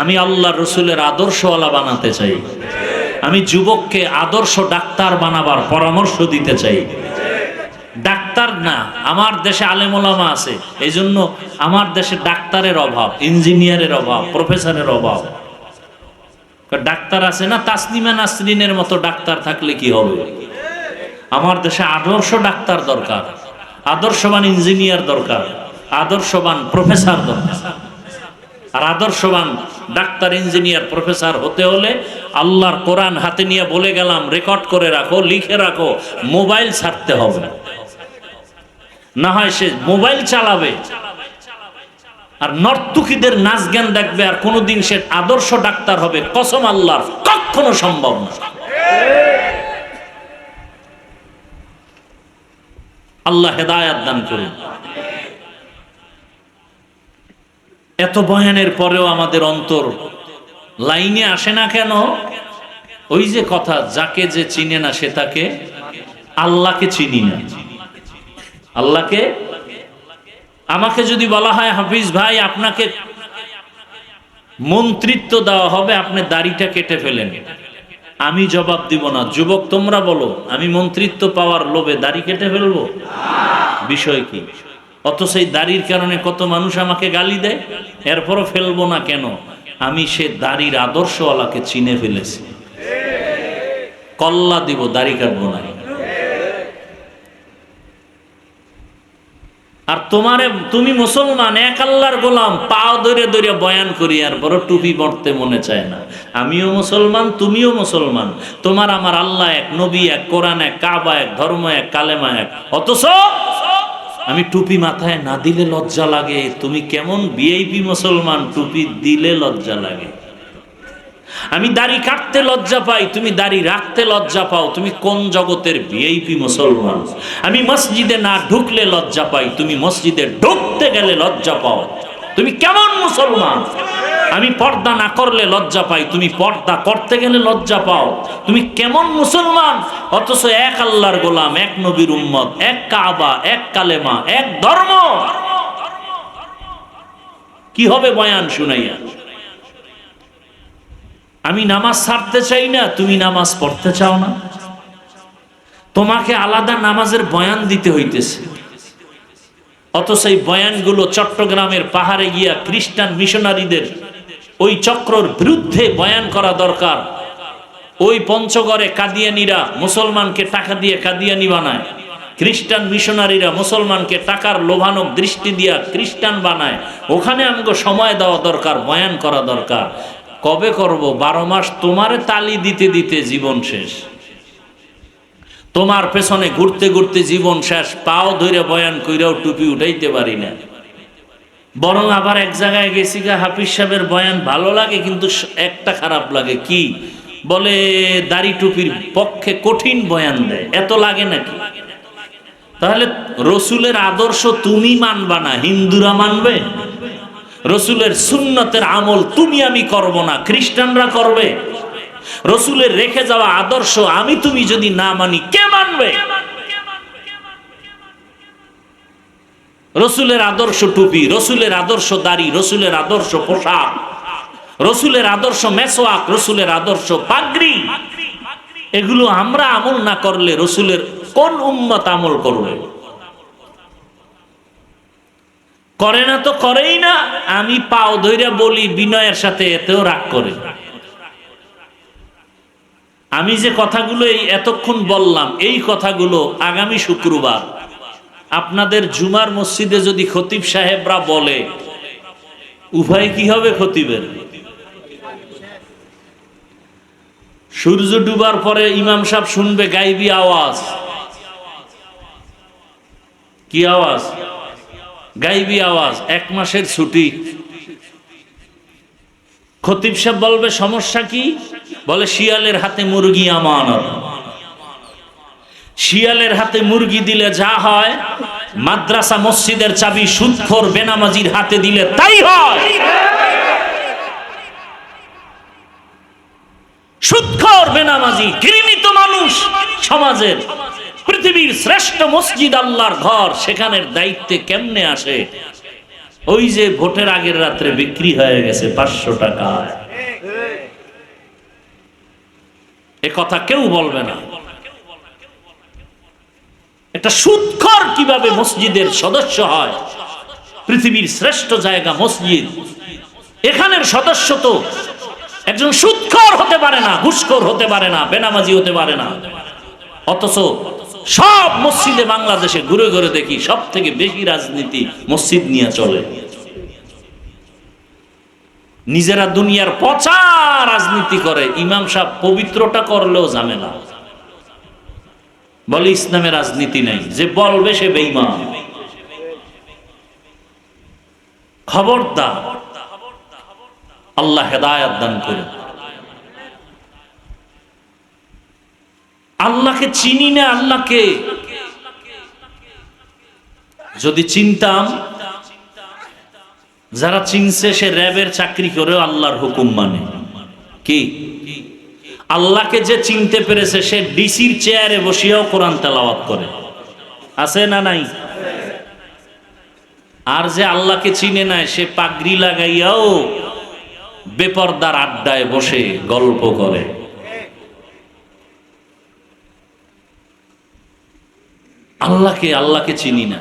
আমি আল্লাহ রসুলের আদর্শওয়ালা বানাতে চাই। আমি যুবককে আদর্শ ডাক্তার বানাবার পরামর্শ দিতে চাই। ডাক্তার না, আমার দেশে আলেম ওলামা আছে, এই জন্য আমার দেশে ডাক্তারের অভাব, ইঞ্জিনিয়ারের অভাব, প্রফেসরের অভাব। ডাক্তার আছে না, তাসলিমা নাসরিনের মতো ডাক্তার থাকলে কি হবে? আমার দেশে আদর্শ ডাক্তার দরকার, আদর্শবান ইঞ্জিনিয়ার দরকার, আদর্শবান প্রফেসর দরকার। আর আদর্শবান ডাক্তার, ইঞ্জিনিয়ার, প্রফেসর হতে হলে আল্লাহর কোরআন হাতে নিয়ে বলে গেলাম, রেকর্ড করে রাখো, লিখে রাখো, মোবাইল ছাড়তে হবে। না হয় সে মোবাইল চালাবে আর নর্তকীদের নাচ গান দেখবে, আর কোনোদিন সে আদর্শ ডাক্তার হবে কসম আল্লাহর কখনো সম্ভব না। আল্লাহ হেদায়াত দান করুন। এত বয়ানের পরেও আমাদের অন্তর লাইনে আসে না কেন? ওই যে কথা, যাকে যে চিনে না সে তাকে, আল্লাহকে চিনি না। আল্লাহকে, আমাকে যদি বলা হয় হাফিজ ভাই আপনাকে মন্ত্রিত্ব দেওয়া হবে, আপনি দাড়িটা কেটে ফেলেন, আমি জবাব দিব না, যুবক তোমরা বলো, আমি মন্ত্রিত্ব পাওয়ার লোভে দাড়ি কেটে ফেলবো? বিষয় কি? অত সেই দাড়ির কারণে কত মানুষ আমাকে গালি দেয়, এরপরও ফেলবো না কেন? আমি সে দাড়ির আদর্শওয়ালাকে চিনে ফেলেছি, কল্লা দিব, দাড়ি কাটবো না। আর তোমারে, তুমি মুসলমান, এক আল্লাহর গোলাম, পাও ধরে ধরে বয়ান করি, আর বড় টুপি পড়তে মনে চায় না। আমিও মুসলমান, তুমিও মুসলমান, তোমার আমার আল্লাহ এক, নবী এক, কোরআন এক, কাবা এক, ধর্ম এক, কালেমা এক, অথচ আমি টুপি মাথায় না দিলে লজ্জা লাগে। তুমি কেমন ভিআইপি মুসলমান, টুপি দিলে লজ্জা লাগে। আমি দাড়ি কাটতে লজ্জা পাই, তুমি দাড়ি রাখতে লজ্জা পাও, তুমি কোন জগতের ভিআইপি মুসলমান? আমি মসজিদে না ঢুকলে লজ্জা পাই, তুমি মসজিদে ঢুকতে গেলে লজ্জা পাও, তুমি কেমন মুসলমান? আমি পর্দা না করলে লজ্জা পাই, তুমি পর্দা করতে গেলে লজ্জা পাও, তুমি কেমন মুসলমান? অথচ এক আল্লাহর গোলাম, এক নবীর উম্মত, এক কাবা, এক কালেমা, এক ধর্ম। কি হবে বয়ান শুনাইয়া? আমি নামাজ ছাড়তে চাই না, তুমি নামাজ পড়তে চাও না, তোমাকে আলাদা নামাজের বয়ান দিতে হইতেছে। অথচ এই বয়ানগুলো চট্টগ্রামের পাহাড়ে গিয়া খ্রিস্টান মিশনারিদের ওই চক্রর বিরুদ্ধে বয়ান করা দরকার। ওই পঞ্চগড়ে কাদিয়ানিরা মুসলমানকে টাকা দিয়ে কাদিয়ানি বানায়, খ্রিস্টান মিশনারিরা মুসলমানকে টাকার লোভানক দৃষ্টি দিয়া খ্রিস্টান বানায়। ওখানে আমাকে সময় দেওয়া দরকার, বয়ান করা দরকার। কবে করব? 12 মাস তোমারে তালি দিতে দিতে জীবন শেষ, তোমার পেছনে ঘুরতে ঘুরতে জীবন শেষ, পাও ধরে বয়ান কইরাও টুপি উঠাইতে পারি না। বরং আবার এক জায়গায় গেছি, হাফিজ সাহেবের বয়ান ভালো লাগে, কিন্তু একটা খারাপ লাগে। কি বলে? দাড়ি টুপির পক্ষে কঠিন বয়ান দেয়। এত লাগে নাকি? তাহলে রসুলের আদর্শ তুমি মানবা না, হিন্দুরা মানবে? রসুলের সুন্নতের আমল তুমি আমি করব না, খ্রিস্টানরা করবে? রসুলের রেখে যাওয়া আদর্শ আমি তুমি যদি না মানি, কে মানবে? রসুলের আদর্শ টুপি, রসুলের আদর্শ দাড়ি, রসুলের আদর্শ পোশাক, রসুলের আদর্শ মেসওয়াক, রসুলের আদর্শ পাগড়ি, এগুলো আমরা আমল না করলে রসুলের কোন উম্মত আমল করবে? করে না তো করেই না। আমি পাও ধইরা বলি বিনয়ের সাথে, এতেও রাগ করে। আমি যে কথাগুলো এই এতক্ষণ বললাম, এই কথাগুলো আগামী শুক্রবার আপনাদের জুমার মসজিদে যদি খতিব সাহেবরা বলে, উভয় কি হবে খতিবের? সূর্য ডুবার পরে ইমাম সাহেব শুনবে গাইবি আওয়াজ। কি আওয়াজ? গাইবি আওয়াজ। 1 মাসের ছুটি। খতিব সাহেব বলবে সমস্যা কি? বলে শিয়ালের হাতে মুরগি আমানত। শিয়ালের হাতে মুরগি দিলে যা হয়, মাদ্রাসা মসজিদের চাবি সুদখোর বেনামাজির হাতে দিলে তাই হয়। সুদখোর বেনামাজি ঘৃণিত মানুষ সমাজের, পৃথিবীর শ্রেষ্ঠ মসজিদ আল্লাহর ঘর, সেখানের দায়িত্বে কেমনে আসে? ওই যে ভোটের আগের রাত্রে বিক্রি হয়ে গেছে 500 টাকায়। এ কথা কেউ বলবে না। একটা সুদখোর কিভাবে মসজিদের সদস্য হয়? পৃথিবীর শ্রেষ্ঠ জায়গা মসজিদ, এখানের সদস্য তো একজন সুদখোর হতে পারে না, ঘুষখোর হতে পারে না, বেনামাজি হতে পারে না। অথচ সব মসজিদে বাংলাদেশে ঘুরে ঘুরে দেখি সব থেকে বেশি রাজনীতি মসজিদ নিয়ে চলে। নিজেরা দুনিয়ার পচা রাজনীতি করে, ইমাম সাহেব পবিত্রটা করলেও ঝামেলা। বলে ইসলামে রাজনীতি নাই, যে বলবে সে বেঈমান। খবরদার, আল্লাহ হেদায়েত দান করুন। আল্লাহকে চিনি না, আল্লাহকে যদি চিনতাম, যারা চিনছে সে র্যাবের চাকরি করেও আল্লাহর হুকুম মানে। কি আল্লাহকে যে চিনতে পেরেছে সে ডিসির চেয়ারে বসিয়াও কোরআন তেলাওয়াত করে, আছে না নাই? আর যে আল্লাহকে চিনে নাই সে পাগড়ি লাগাইয়াও বেপরদার আড্ডায় বসে গল্প করে। আল্লাহকে চিনি না।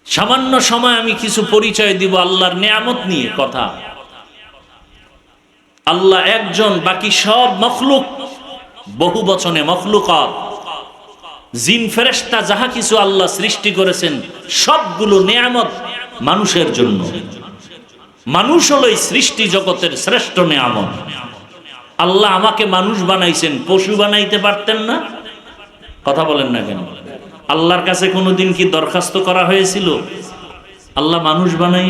সামান্য সময় আমি কিছু পরিচয় দিব আল্লাহর নিয়ামত নিয়ে কথা। আল্লাহ একজন, বাকি সব মখলুক, বহু বচনে মখলুকাত, জিন ফেরেশতা যাহা কিছু আল্লাহ সৃষ্টি করেছেন সবগুলো নিয়ামত মানুষের জন্য। মানুষ হলো এই সৃষ্টি জগতের শ্রেষ্ঠ নিয়ামত। আল্লাহ আমাকে মানুষ বানাইছেন, পশু বানাইতে পারতেন না? কথা বলেন না কেন? আল্লাহর কাছে কোনোদিন কি দরখাস্ত করা হয়েছিল আল্লাহ মানুষ বানাই?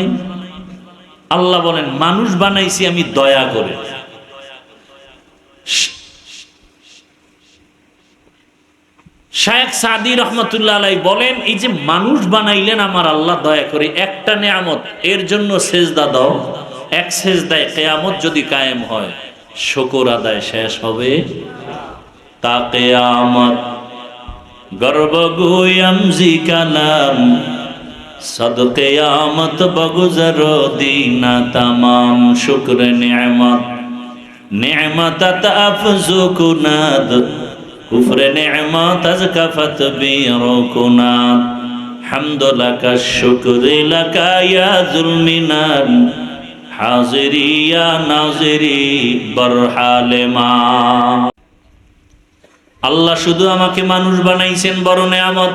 আল্লাহ বলেন মানুষ বানাইছি আমি দয়া করে। শায়েখ সাদি রহমতুল্লাহ আলাইহি বলেন এই যে মানুষ বানাইলেন আমার আল্লাহ দয়া করে, একটা নিয়ামত, এর জন্য সেজদা দাও। এক সেজদায় কিয়ামত যদি কায়েম হয়, শুকর আদায় শেষ হবে তা কিয়ামত। গর্ব গুয়াম জি কালাম সদ কিয়ামত বগুজর দিনা তামাম শুকর নিয়ামত নিয়ামতাত আফজু কুনাদ কুফরে নিয়ামত আজ কাফাত বিরকুনাদ হামদ লাকা শুকর লাকা ইয়া যুলমিনান হাজিরি ইয়া নাজিরি বরহালে মা। আল্লাহ শুধু আমাকে মানুষ বানাইছেন, বড় নেয়ামত।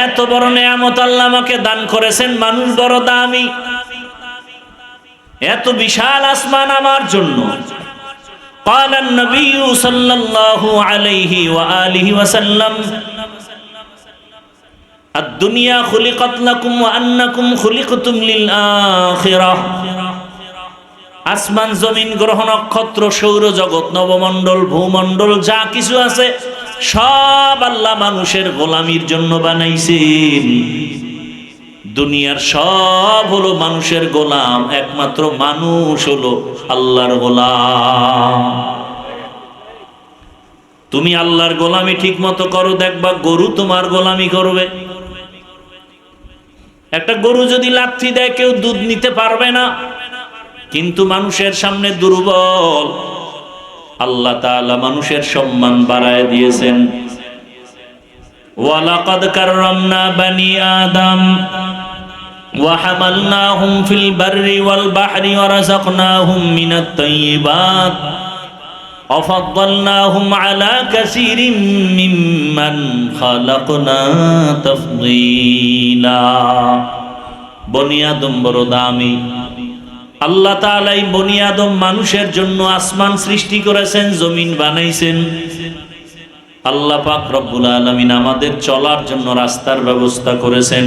এত বড় নেয়ামত আল্লাহ আমাকে দান করেছেন, মানুষ বড় দামি। এত বিশাল আসমান আমার জন্য। قال النبي صلى الله عليه وآله وسلم الدنيا خلقت لكم وأنكم خلقتم للآخرة। আসমান, জমিন, গ্রহ, নক্ষত্র, সৌরজগৎ, নবমণ্ডল, ভূমণ্ডল যা কিছু আছে সব আল্লাহ মানুষের গোলামির জন্য বানাইছেন। দুনিয়ার সব হলো মানুষের গোলাম, একমাত্র মানুষ হলো আল্লাহর গোলাম। তুমি আল্লাহর গোলামি ঠিক মতো করো, দেখবা গরু তোমার গোলামি করবে। একটা গরু যদি লাথি দেয় কেউ দুধ নিতে পারবে না, কিন্তু মানুষের সামনে দুর্বল। আল্লাহ তাআলা মানুষের সম্মান বাড়ায় দিয়েছেন। ওয়ালাকাদ কাররামনা বানি আদম ওয়া হামালনাহুম ফিল বাররি ওয়াল বাহরি ওয়া রাযাকনাহুম মিনাত তাইয়্যিবাত ওয়া ফাদ্দালনাহুম আলা কাসীরিম মিম্মান খালাকনা তাফদীলা। বনি আদম বড় দামি। আল্লাহ তাআলা এই বনি আদম মানুষের জন্য আসমান সৃষ্টি করেছেন, জমিন বানাইছেন। আল্লাহ পাক রব্বুল আলামিন আমাদের চলার জন্য রাস্তার ব্যবস্থা করেছেন।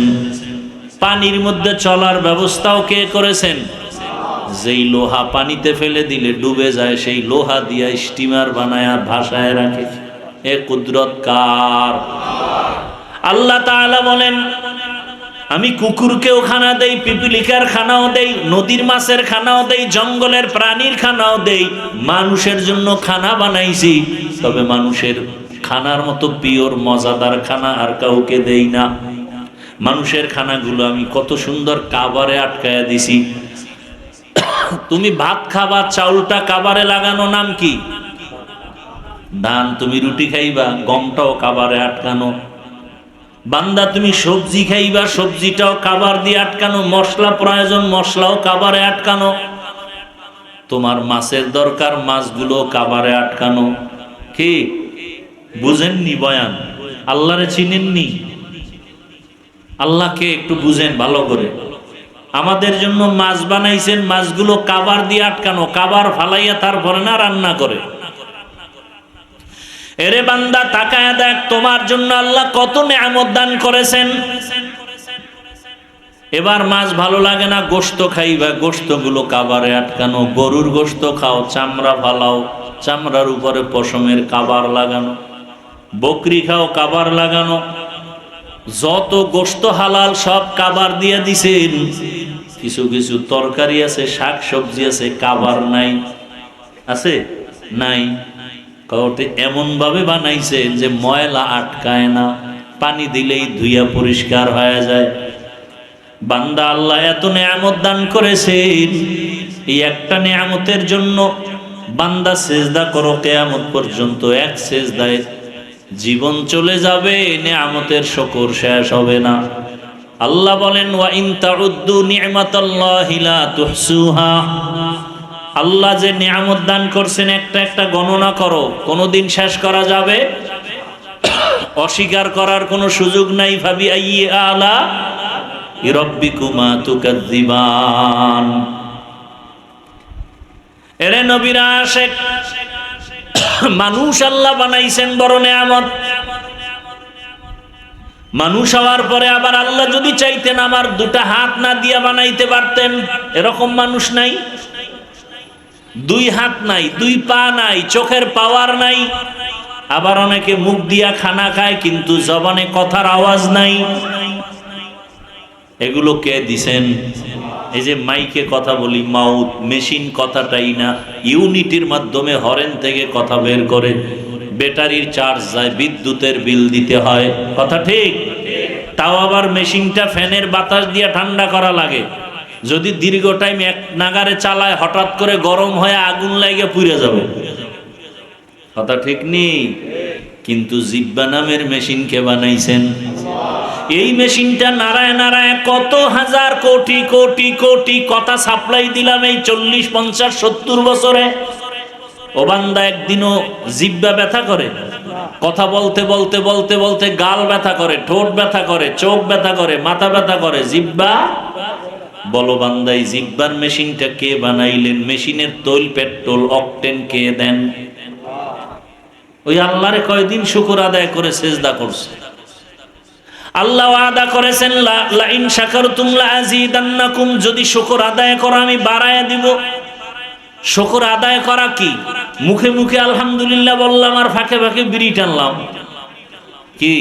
পানির মধ্যে চলার ব্যবস্থাও কে করেছেন? যেই লোহা পানিতে ফেলে দিলে ডুবে যায়, সেই লোহা দিয়া স্টিমার বানায় ভাসায় রাখে। এ কুদরত কার? আল্লাহ তাআলা বলেন আমি কুকুরকেও খানা দেই, পিপিলিকার খানাও দেই, নদীর মাছের খানাও দেই, জঙ্গলের প্রাণীর খানাও দেই। মানুষের জন্য খানা বানাইছি, তবে মানুষের খানার মতো পিওর মজাদার খানা আর কাউকে দেই না। মানুষের খানাগুলো আমি কত সুন্দর কাবারে আটকায়া দিছি। তুমি ভাত খাবা, চাউলটা কাবারে লাগানো, নাম কি? ধান। তুমি রুটি খাইবা, গমটাও কাবারে আটকানো। বান্দা তুমি সবজি খাইবা, সবজিটাও কাবার দিয়ে আটকানো। মশলা প্রয়োজন, মশলাও কাবারে আটকানো। তোমার মাছের দরকার, মাছগুলো কাবারে আটকানো। কি বুঝেননি বয়ান? আল্লাহরে চিনেননি? আল্লাহকে একটু বুঝেন ভালো করে। আমাদের জন্য মাছ বানাইছেন, মাছগুলো কাবার দিয়ে আটকানো। কাবার ফালাইয়া তারপরে না রান্না করে। এরে বান্দা তাকায়া দেখ, তোমার জন্য আল্লাহ কত নিয়ামত দান করেছেন। এবার মাছ ভালো লাগে না, গোশত খাইবা, গোশতগুলো কাবারে আটকানো। গরুর গোশত খাও, চামড়া ফালাও, চামড়ার উপরে পশমের কাবার লাগানো। বকরি খাও, কাবার লাগানো, যত গোশত হালাল সব কাবার দিয়ে দিছেন। কিছু কিছু তরকারি আছে, শাক সবজি আছে, কাবার নাই। আছে নাই? কাউতে এমন ভাবে বানাইছেন যে ময়লা আটকায় না, পানি দিলেই ধুইয়া পরিষ্কার হয়ে যায়। বান্দা, আল্লাহ এত নেয়ামত দান করেছেন, এই একটা নেয়ামতের জন্য বান্দা সেজদা করো কিয়ামত পর্যন্ত, এক সেজদায় জীবন চলে যাবে, নেয়ামতের শুকর শেষ হবে না। আল্লাহ বলেন, ওয়া ইন তাউদ্দু নি'মাতাল্লাহি লা তুহসুহা। আল্লাহ যে নিয়ামত দান করছেন একটা একটা গণনা করো, কোনোদিন শেষ করা যাবে? অস্বীকার করার কোনো সুযোগ নাই। ফাবি আইয়ি আলা রাব্বিকুমা তুকাজ্জিবান। এরে নবীরা আশেক, মানুষ আল্লাহ বানাইছেন বড় নেয়ামত। মানুষ হওয়ার পরে আবার আল্লাহ যদি চাইতেন আমার দুটা হাত না দিয়া বানাইতে পারতেন। এরকম মানুষ নাই। দুই হাত নাই, দুই পা নাই, চোখের পাওয়ার নাই। আবার অনেকে মুখ দিয়া খানা খায় কিন্তু জবানে কথার আওয়াজ নাই। এগুলো কে দিছেন? এই যে মাইকে কথা বলি, মাউথ মেশিন কথাটাই না, ইউনিটির মাধ্যমে হরেন থেকে কথা বের করে, ব্যাটারির চার্জ যায়, বিদ্যুতের বিল দিতে হয়। কথা ঠিক? তাও আবার মেশিনটা ফ্যানের বাতাস দিয়ে ঠান্ডা করা লাগে। যদি দীর্ঘ টাইম এক নাগারে চালায়, হঠাৎ করে গরম হয়ে আগুন লাগে পুড়ে যাবে। কথা ঠিক নেই? কিন্তু জিব্বা নামের মেশিন কে বানাইছেন? এই মেশিনটা নাড়ায় নাড়ায় কত হাজার কোটি কোটি কোটি কথা সাপ্লাই দিলাম এই 40, 50, 70 বছরে। ও বান্দা, একদিনও জিব্বা ব্যথা করে? কথা বলতে বলতে বলতে বলতে গাল ব্যথা করে, ঠোঁট ব্যথা করে, চোখ ব্যথা করে, মাথা ব্যথা করে, জিব্বা? বলো বান্দা, এই জিব্বার মেশিনটা কে বানাইলেন? মেশিনের তৈল, পেট্রোল, অকটেন কে দেন? ওই আল্লাহরে কয়দিন শুকর আদায় করে সেজদা করছে। আল্লাহ ওয়াদা করেছেন, লা ইন শাকারতুম লা আযীদান্নাকুম, যদি শুকর আদায় করো আমি বাড়ায়া দিব। শুকর আদায় করা কি? মুখে মুখে আলহামদুলিল্লাহ বললাম আর ফাঁকে ফাঁকে বিড়ি টানলাম কি?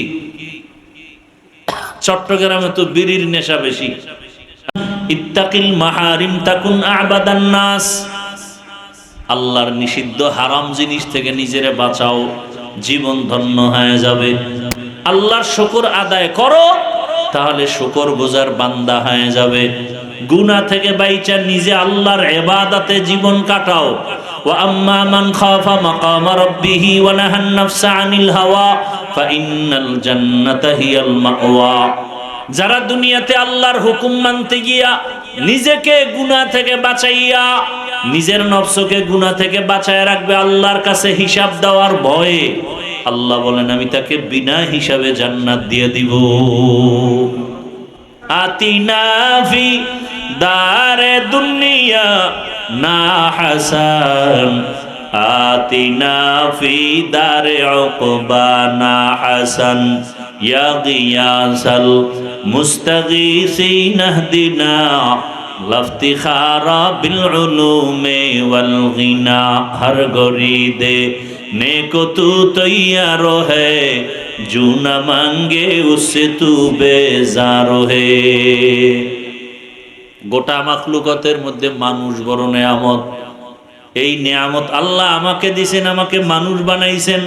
চট্টগ্রামে তো বিড়ির নেশা বেশি। ইত্তাকিল মাহারিম তাকুন আবাদান নাস। আল্লাহর নিষিদ্ধ হারাম জিনিস থেকে নিজেরে বাঁচাও, জীবন ধন্য হয়ে যাবে। আল্লাহর শুকর আদায় করো, তাহলে শুকর গুজার বান্দা হয়ে যাবে। গুনাহ থেকে বাইচা নিজে আল্লাহর ইবাদতে জীবন কাটাও। ওয়া আম্মা মান খাফা মাকামা রাব্বিহি ওয়া নাহান নাফসা আনিল হাওয়া ফাইন্নাল জান্নাতা হিয়াল মাওয়া। যারা দুনিয়াতে আল্লাহর হুকুম মানতে গিয়া নিজেকে গুনাহ থেকে বাঁচাইয়া, নিজের নফসকে গুনাহ থেকে বাঁচায় রাখবে আল্লাহর কাছে হিসাব দেওয়ার ভয়ে, আল্লাহ বলেন আমি তাকে বিনা হিসাবে জান্নাত দিয়ে দিব। আতিনা ফি দারে দুনিয়া না হাসান, আতিনা ফি দারে উকবা না হাসান, ইয়া গিয়াসাল মুস্তাগীসিন ইহদিনা লফতিখারা বিল উলুমে ওয়াল গিনা। হর গরিদে নেকো তু তৈয়ার হে, জু না মাঙ্গে উসসে তু বেজার হে। গোটা মাখলুকাতের মধ্যে মানুষ বড় নেয়ামত। এই নেয়ামত আল্লাহ আমাকে দিয়েছেন, আমাকে মানুষ বানাইছেন।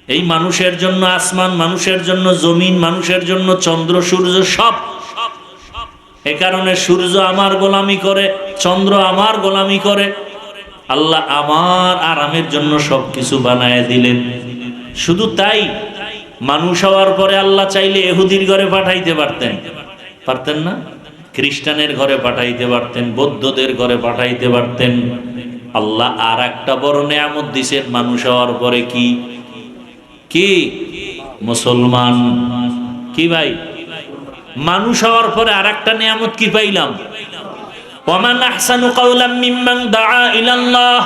এই মানুষের জন্য আসমান, মানুষের জন্য জমিন, মানুষের জন্য চন্দ্র সূর্য সব। এ কারণে সূর্য আমার গোলামি করে, চন্দ্র আমার গোলামি করে। আল্লাহ আমার আরামের জন্য সবকিছু বানায় দিলেন। শুধু তাই, মানুষ হওয়ার পরে আল্লাহ চাইলে ইহুদির ঘরে পাঠাইতে পারতেন, পারতেন না? খ্রিস্টানের ঘরে পাঠাইতে পারতেন, বৌদ্ধদের ঘরে পাঠাইতে পারতেন। আল্লাহ আর একটা বড় নেয়ামত দিছেন মানুষ হওয়ার পরে। কি কি? মুসলমান। কি ভাই? মানুষ হওয়ার পরে আর একটা নেয়ামত কি পাইলাম? ওয়ামান আহসানু কাওলাম মিম্মান দাআ ইলাল্লাহ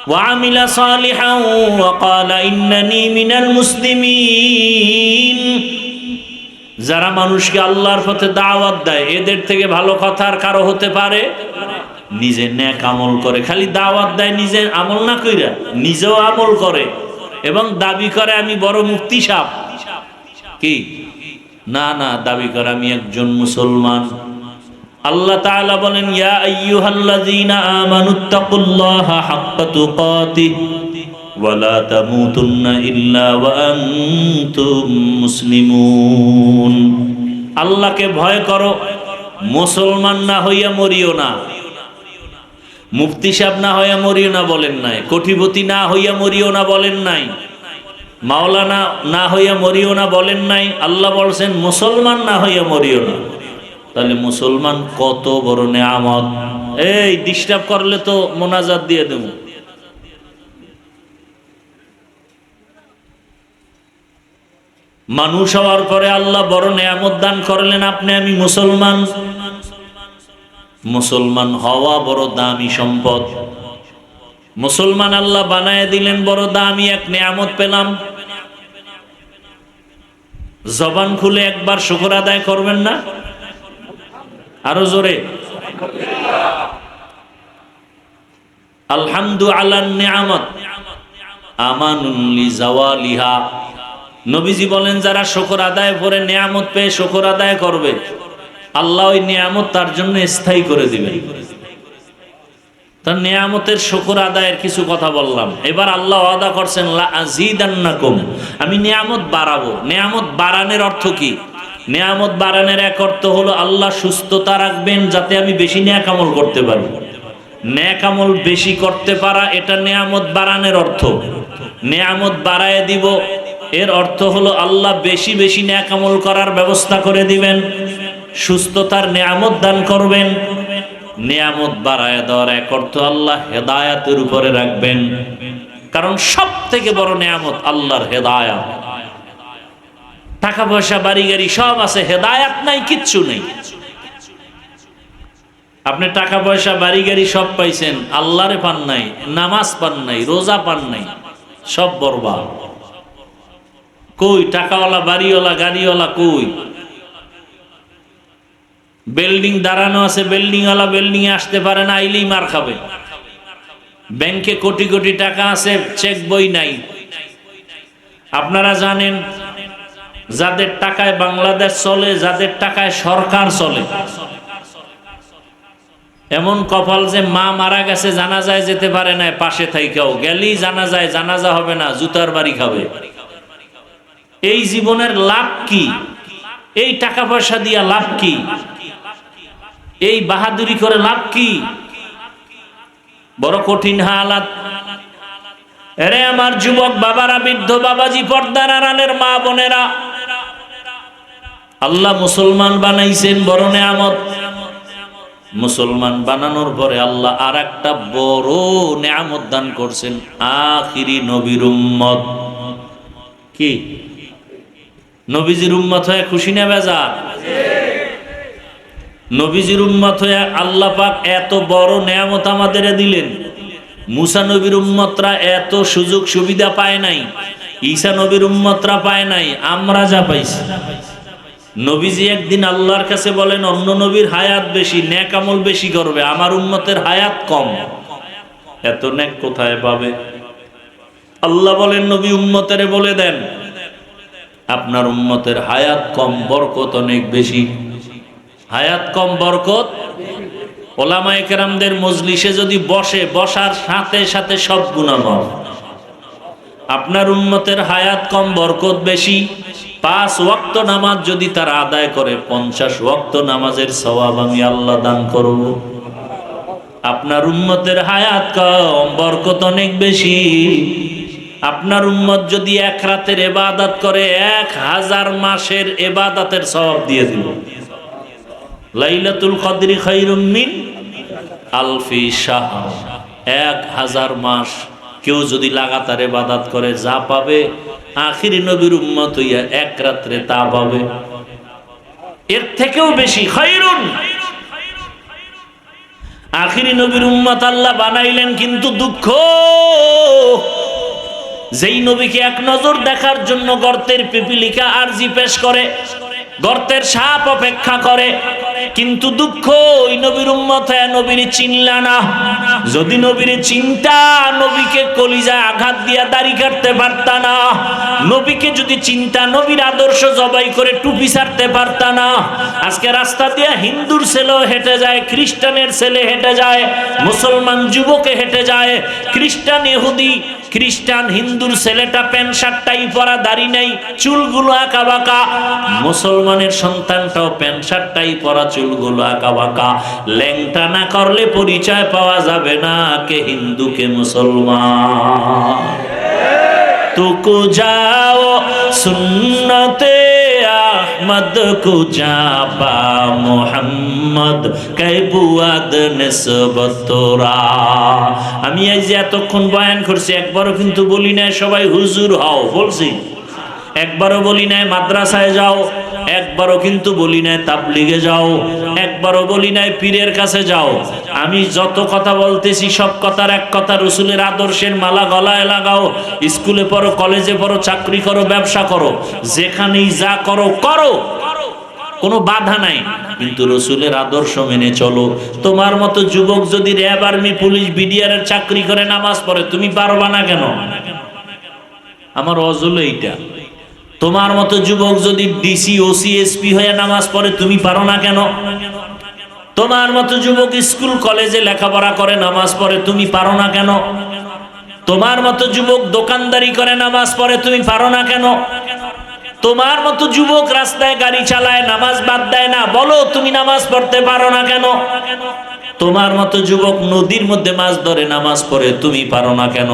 ওয়া আমিলা সালিহান ওয়া ক্বালা ইন্নানী মিনাল মুসলিমিন। যারা মানুষকে আল্লাহর পথে দাওয়াত দেয়, এদের থেকে ভালো কথা আর কারো হতে পারে? নিজে নেক আমল করে, খালি দাওয়াত দেয়, নিজে আমল না কইরা নিজেও আমল করে, এবং দাবি করে আমি বড় মুফতি সাহেব। কি না না, দাবি করে আমি একজন মুসলমান। আল্লাহ তাআলা বলেন, ইয়া আইয়ুহাল্লাযীনা আমানুত্তাকুল্লাহা হাক্কা তুকাতিহি ওয়া লা তামুতুন্না ইল্লা ওয়া আনতুম মুসলিমুন। আল্লাহকে ভয় করো, মুসলমান না হইয়া মরিও না। মুফতি সাহেব না হইয়া মরিও না বলেন নাই, কোটিপতি না হইয়া মরিও না বলেন নাই, মাওলানা না হইয়া মরিও না বলেন নাই। আল্লাহ বলছেন মুসলমান না হইয়া মরিও না। তাহলে মুসলমান কত বড় নেয়ামত। এই ডিস্টার্ব করলে তো মোনাজাত দিয়ে দেব। মানুষ হওয়ার পরে আল্লাহ বড় নেয়ামত দান করলেন, আপনি আমি মুসলমান। মুসলমান হওয়া বড় দামি সম্পদ। মুসলমান আল্লাহ বানায় দিলেন, বড় দামি এক নেয়ামত পেলাম। জবান খুলে একবার শুকর আদায় করবেন না? আরো জোরে আলহামদু আলান নিয়ামত আমানুন লিজাওয়ালিহা। নবীজি বলেন, যারা শুকর আদায় করে নিয়ামত পেয়ে শুকর আদায় করবে, আল্লাহ ওই নিয়ামত তার জন্য স্থায়ী করে দিবেন। তার নিয়ামতের শুকর আদায়ের কিছু কথা বললাম। এবার আল্লাহ ওয়াদা করছেন, লা আযীদান্নাকুম, আমি নিয়ামত বাড়াবো। নিয়ামত বাড়ানোর অর্থ কি? নিয়ামত বাড়ানোর এক অর্থ হলো আল্লাহ সুস্থতা রাখবেন যাতে আমি বেশি নেক আমল করতে পারি। নেক আমল বেশি করতে পারা, এটা নিয়ামত বাড়ানোর অর্থ। নিয়ামত বাড়ায় দিব এর অর্থ হলো আল্লাহ বেশি বেশি নেক আমল করার ব্যবস্থা করে দিবেন, সুস্থতার নিয়ামত দান করবেন। নিয়ামত বাড়ায় দেওয়ার এক অর্থ আল্লাহ হেদায়াতের উপরে রাখবেন, কারণ সব থেকে বড় নিয়ামত আল্লাহর হেদায়াত। টাকা পয়সা বাড়ি গাড়ি সব আছে, হেদায়াত নাই, কিচ্ছু নেই। আপনি টাকা পয়সা বাড়ি গাড়ি সব পাইছেন, আল্লাহরে পান নাই, নামাজ পান নাই, রোজা পান নাই, সব বরবাদ। কই টাকাওয়ালা, বাড়িওয়ালা, গাড়িওয়ালা কই? বিল্ডিং দাঁড়ানো আছে, বিল্ডিং ওয়ালা বিল্ডিং এ আসতে পারে না, আইলেই মার খাবে। ব্যাংকে কোটি কোটি টাকা আছে, চেক বই নাই। আপনারা জানেন, যাদের টাকায় বাংলাদেশ চলে, যাদের টাকায় সরকার চলে, এমন কপাল যে মা মারা গেছে, জানাজায় যেতে পারে না, পাশে থাইকাও গেলেই জানাজায় জানাজা হবে না, জুতার বাড়ি খাবে। এই জীবনের লাভ কি? এই টাকা পয়সা দিয়া লাভ কি? এই বাহাদুরি করে লাভ কি? বড় কঠিন হালাত। এরে আমার যুবক বাবারা, বৃদ্ধ বাবাজি, পর্দার আড়ালের মা বোনেরা, আল্লাহ মুসলমান বানাইছেন, বড় নেয়ামত। মুসলমান বানানোর পরে আল্লাহ আর একটা বড় নেয়ামত দান করছেন, আখিরি নবীর উম্মত। কি নবীজির উম্মত হয়ে খুশি না বেজার? নবীজির উম্মত হয়ে আল্লাহ পাক এত বড় নেয়ামত আমাদের দিলেন। মুসা নবীর উম্মতরা এত সুযোগ সুবিধা পায় নাই, ঈসা নবীর উম্মতরা পায় নাই, আমরা যা পাইছি। নবীজি একদিন আল্লাহর কাছে বলেন, অন্য নবীর হায়াত বেশি, নেক আমল বেশি করবে, আমার উম্মতের হায়াত কম। এত নেক কোথায় পাবে? আল্লাহ বলেন, নবী উম্মতেরে বলে দেন, আপনার উম্মতের হায়াত কম, বরকত অনেক বেশি। হায়াত কম, বরকত। ওলামায়ে কেরামদের মজলিসে যদি বসে, বসার সাথে সাথে সব গুনাহ মাফ। আপনার উম্মতের হায়াত কম, বরকত বেশি। 5 ওয়াক্ত নামাজ যদি তারা আদায় করে, 50 ওয়াক্ত নামাজের সওয়াব আমি আল্লাহ দান করব। আপনার উম্মতের হায়াত কম, বরকত অনেক বেশি। আপনার উম্মত যদি এক রাতের ইবাদত করে, 1000 মাসের ইবাদতের সওয়াব দিয়ে দিব। লাইলাতুল কদরি খায়রুম মিন আলফি শাহর। 1000 মাস কেউ যদি লাগাতার ইবাদত করে, যা পাবে আখিরি নবীর উম্মত হইয়া এক রাত্রে তা পাবে, এর থেকেও বেশি। খায়রুন, আখিরি নবীর উম্মত আল্লাহ বানাইলেন, কিন্তু দুঃখ, যেই নবীকে এক নজর দেখার জন্য গর্তের পিপিলিকা আরজি পেশ করে, গর্তের সাপ অপেক্ষা করে, কিন্তু দুঃখ ওই নবীর উম্মত হয়ে নবীর চিনলা না। যদি নবীর চিন্তা, নবীকে কলিজায় আঘাত দিয়া দাড়ি কাটতে পারতা না। নবীকে যদি চিন্তা, নবীর আদর্শ জবাই করে টুপি ছাড়তে পারতা না। আজকে রাস্তা দিয়ে হিন্দুর ছেলে হেঁটে যায়, খ্রিস্টানের ছেলে হেঁটে যায়, মুসলমান যুবকে হেঁটে যায়, খ্রিস্টান ইহুদি খ্রিস্টান হিন্দুর ছেলেটা প্যান্ট শার্টটাই পরা, দাড়ি নেই, চুলগুলো আঁকা বাঁকা। মুসলমানের সন্তানটাও প্যান্ট শার্টটাই পরা, চুলগুলো আঁকা বাঁকা। ল্যাংটা না করলে পরিচয় পাওয়া যাবে না কে হিন্দু কে মুসলমান। তুকু যাও সুন্নতে আহমদ কো জাপা মোহাম্মদ কে বুয়াদ নিসবত তোরা। আমি এই যে এতক্ষণ বয়ান করছি, একবারও কিন্তু বলি নাই সবাই হুজুর হও, বলছি। একবারও বলি নাই মাদ্রাসায় যাও, একবারও কিন্তু বলি নাই তাবলিগে যাও, একবারও বলি নাই পীরের কাছে যাও। আমি যত কথা বলতেছি সব কথার এক কথা, রসুলের আদর্শের মালা গলায় লাগাও। স্কুলে পড়ো, কলেজে পড়ো, চাকরি করো, ব্যবসা করো, যেখানেই যা করো করো, কোনো বাধা নাই, কিন্তু রসুলের আদর্শ মেনে চলো। তোমার মতো যুবক যদি র্যাব, আর্মি, পুলিশ, বিডিআর এর চাকরি করে নামাজ পড়ে, তুমি পারবা না কেন? আমার অজল এইটা। তোমার মতো যুবক যদি ডিসি, ওসি, এসপি হয়ে নামাজ পড়ে, তুমি পারো না কেন? তোমার মতো যুবক স্কুল কলেজে লেখাপড়া করে নামাজ পড়ে, তুমি পারো না কেন? তোমার মতো যুবক দোকানদারি করে নামাজ পড়ে, তুমি পারো না কেন? তোমার মতো যুবক রাস্তায় গাড়ি চালায়, নামাজ বাদ দেয় না, বলো তুমি নামাজ পড়তে পারো না কেন? তোমার মতো যুবক নদীর মধ্যে মাছ ধরে নামাজ পড়ে, তুমি পারো না কেন?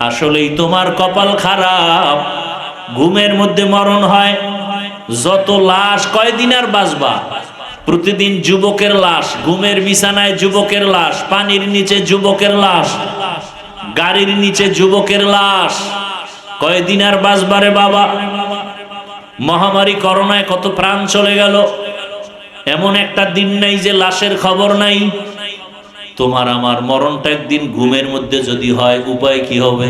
আসলেই তোমার কপাল খারাপ। ঘুমের মধ্যে মরণ হয়, যত লাশ, কয়দিন আর বাঁচবা? প্রতিদিন যুবকের লাশ, ঘুমের বিছানায় যুবকের লাশ, পানির নিচে যুবকের লাশ, গাড়ির নিচে যুবকের লাশ, কয়দিন আর বাঁচবারে বাবা? মহামারী করোনায় কত প্রাণ চলে গেল, এমন একটা দিন নাই যে লাশের খবর নাই। তোমার আমার মরণটা একদিন ঘুমের মধ্যে যদি হয়, উপায় কি হবে?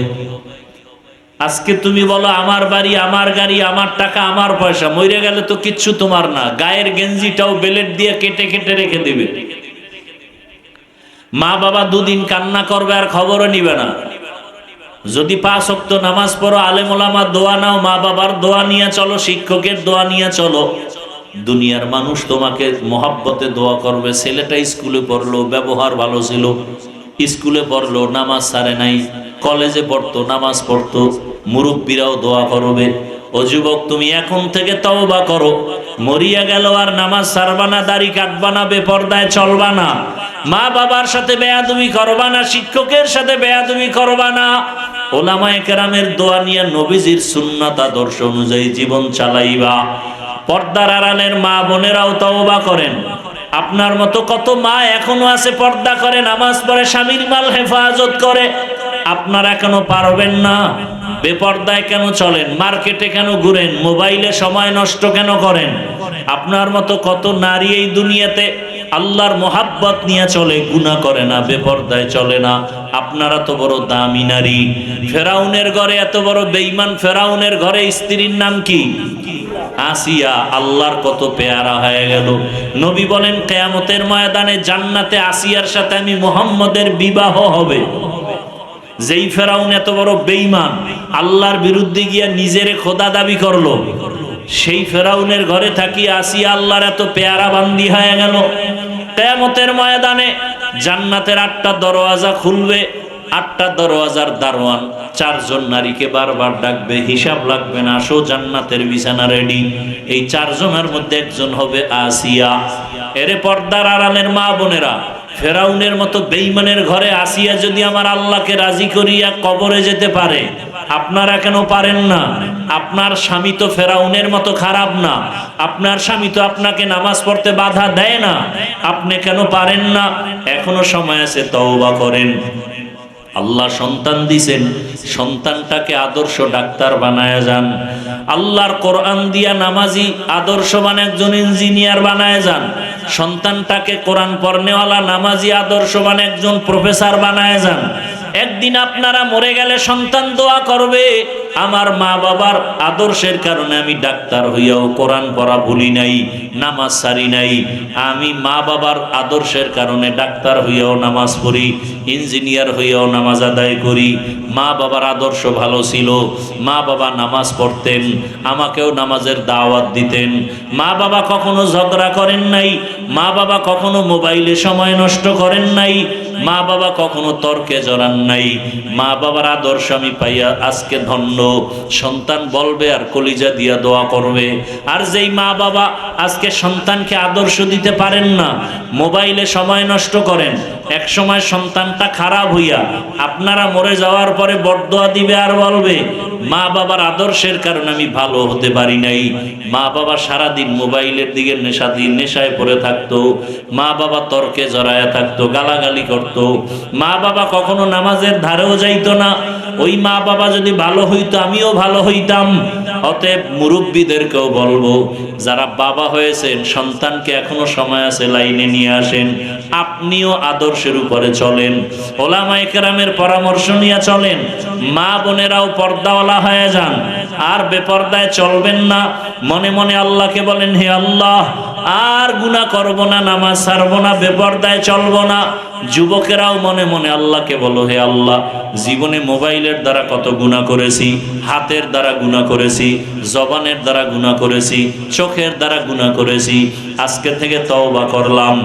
আজকে তুমি বলো আমার বাড়ি, আমার গাড়ি, আমার টাকা, আমার পয়সা, মরে গেলে তো কিচ্ছু তোমার না। গায়ের গেঞ্জিটাও বেলেট দিয়ে কেটে কেটে রেখে দিবে। মা বাবা দুদিন কান্না করবে আর খবরও নিবে না। যদি 5 ওয়াক্ত নামাজ পড়ো, আলেম ওলামার দোয়া নাও, মা বাবার দোয়া নিয়ে চলো, শিক্ষকের দোয়া নিয়ে চলো, দুনিয়ার মানুষ তোমাকে মহাব্বতে দোয়া করবে। ছেলেটা স্কুলে পড়লো, ব্যবহার ভালো ছিল, স্কুলে পড়লো, নামাজ ছাড়ে নাই, কলেজে পড়তো, নামাজ পড়তো, মুরব্বীরাও দোয়া করবে। ও যুবক, তুমি এখন থেকে তওবা করো। মরিয়া গেল আর নামাজ ছাড়বা না, দাড়ি কাটবা না, বেপরদায় চলবা না, মা বাবার সাথে বেয়াদবি করবা না, শিক্ষকের সাথে বেয়াদবি করবা না, ওলামায়ে কেরামের দোয়া নিয়ে নবীজির সুন্নাত আদর্শ অনুযায়ী জীবন চালাইবা। পর্দার আড়ালের মা বোনেরাও তওবা করেন। আপনার মতো কত মা এখনো আছে, পর্দা করে, নামাজ পড়ে, স্বামীর মাল হেফাজত করে। আপনারা কেন পারবেন না? বেপর্দায় কেন চলেন? মার্কেটে কেন ঘুরেন? মোবাইলে সময় নষ্ট কেন করেন? আপনার মতো কত নারী এই দুনিয়াতে আল্লাহর মোহাব্বত নিয়ে চলে, গুনাহ করে না, বেপর্দায় চলে না। আপনারা তো বড় দামি নারী। ফেরাউনের ঘরে এত বড় বেঈমান, ফেরাউনের ঘরে স্ত্রীর নাম কি? আসিয়া। আল্লাহর কত পেয়ারা হয়ে গেল। নবী বলেন কিয়ামতের ময়দানে জান্নাতে আসিয়ার সাথে আমি মুহাম্মদের বিবাহ হবে। যেই ফেরাউন এত বড় বেঈমান, আল্লাহর বিরুদ্ধে গিয়া নিজেরে খোদা দাবি করলো, সেই ফেরাউনের ঘরে থাকি আসিয়া আল্লাহর এত পেয়ারা বান্দি হয়ে গেল। কিয়ামতের ময়দানে জান্নাতের 8টা দরওয়াজা খুলবে, 8টা দরওয়াজার দারোয়ান 4 জন নারীকে বারবার ডাকবে, হিসাব লাগবে না, আসো জান্নাতের বিছানা রেডি। এই 4 জনের মধ্যে একজন হবে আসিয়া। এরে পর্দার আড়ালের মা বোনেরা, ফেরাউনের মতো বেঈমানের ঘরে আসিয়া যদি আমার আল্লাহকে রাজি করিয়া কবরে যেতে পারে, আপনারা কেন পারেন না? আপনার স্বামী তো ফেরাউনের মতো খারাপ না, আপনার স্বামী তো আপনাকে নামাজ পড়তে বাধা দেয় না, আপনি কেন পারেন না? এখনো সময় আছে, তওবা করেন। আল্লাহ সন্তান দিছেন, সন্তানটাকে আদর্শ ডাক্তার বানায় যান। আল্লাহর কোরআন দিয়া নামাজি আদর্শবান একজন ইঞ্জিনিয়ার বানায় যান। সন্তানটাকে কোরআন পড়নেওয়ালা নামাজি আদর্শবান একজন প্রফেসর বানায় যান। একদিন আপনারা মরে গেলে সন্তান দোয়া করবে, আমার মা বাবার আদর্শের কারণে আমি ডাক্তার হইয়াও কোরআন পড়া ভুলি নাই, নামাজ সারি নাই। আমি মা বাবার আদর্শের কারণে ডাক্তার হইয়াও নামাজ পড়ি, ইঞ্জিনিয়ার হইয়াও নামাজ আদায় করি। মা বাবার আদর্শ ভালো ছিল, মা বাবা নামাজ পড়তেন, আমাকেও নামাজের দাওয়াত দিতেন। মা বাবা কখনো ঝগড়া করেন নাই, মা বাবা কখনো মোবাইলে সময় নষ্ট করেন নাই, মা বাবা কখনো তর্কে জড়ান নাই। মা বাবার আদর্শ আমি পাইয়া আজকে ধন্য। সন্তান বলবে আর কলিজা দিয়া দোয়া করবে। আর যেই মা বাবা আজকে সন্তানকে আদর্শ দিতে পারেন না, মোবাইলে সময় নষ্ট করেন, এক সময় সন্তানটা খারাপ হইয়া আপনারা মরে যাওয়ার পরে বরদোয়া দিবে আর বলবে মা বাবার আদর্শের কারণে আমি ভালো হতে পারি নাই। মা বাবা সারাদিন মোবাইলের দিকে নেশায় পড়ে থাকতো, মা বাবা তর্কে জড়ায়া থাকতো, গালাগালি করতো, মা বাবা কখনো নামাজের ধারেও যাইতো না। ওই মা বাবা যদি ভালো হইতো আমিও ভালো হইতাম। অতএব মুরব্বীদেরকেও বলবো, যারা বাবা হয়েছেন সন্তানকে এখনো সময় আছে লাইনে নিয়ে আসেন, আপনিও আদর্শের উপরে চলেন, ওলামায়ে কেরামের পরামর্শ নিয়ে চলেন। মা বোনেরাও পর্দাওয়ালা হয়ে যান, আর বেপর্দায় চলবেন না। মনে মনে আল্লাহকে বলেন, হে আল্লাহ আর গুনাহ করব না, নামাজ ছাড়বো না, বেপর্দায় চলবো না। যুবকেরাও মনে মনে আল্লাহকে বলো, হে আল্লাহ জীবনে মোবাইলের দ্বারা কত গুনাহ করেছি, হাতের দ্বারা গুনাহ করেছি, জবানের দ্বারা গুনাহ করেছি, চোখের দ্বারা গুনাহ করেছি। আজকে থেকে তওবা করলাম,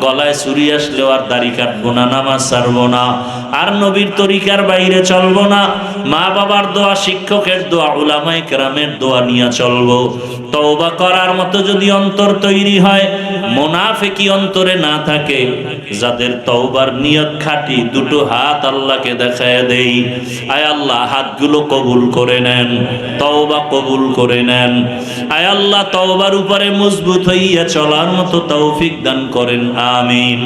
গলায় চুরি আসলেও আর দাড়ি কাটবো না, নামাজ ছাড়বো না, আর নবীর তরিকার বাইরে চলবো না। মা বাবার দোয়া, শিক্ষকের দোয়া, উলামায়ে কেরামের দোয়া নিয়ে চলবো। তওবা করার মতো যদি অন্তর তৈরি হয়, মুনাফিকি অন্তরে না থাকে, যাদের তওবার নিয়ত খাঁটি, দুটো হাত আল্লাহকে দেখায় দেই, আয় আল্লাহ হাতগুলো কবুল করে নেন, তওবা কবুল করে নেন। আয় আল্লাহ তওবার উপরে মজবুত হইয়া চলার মতো তৌফিক দান করেন, আমিন।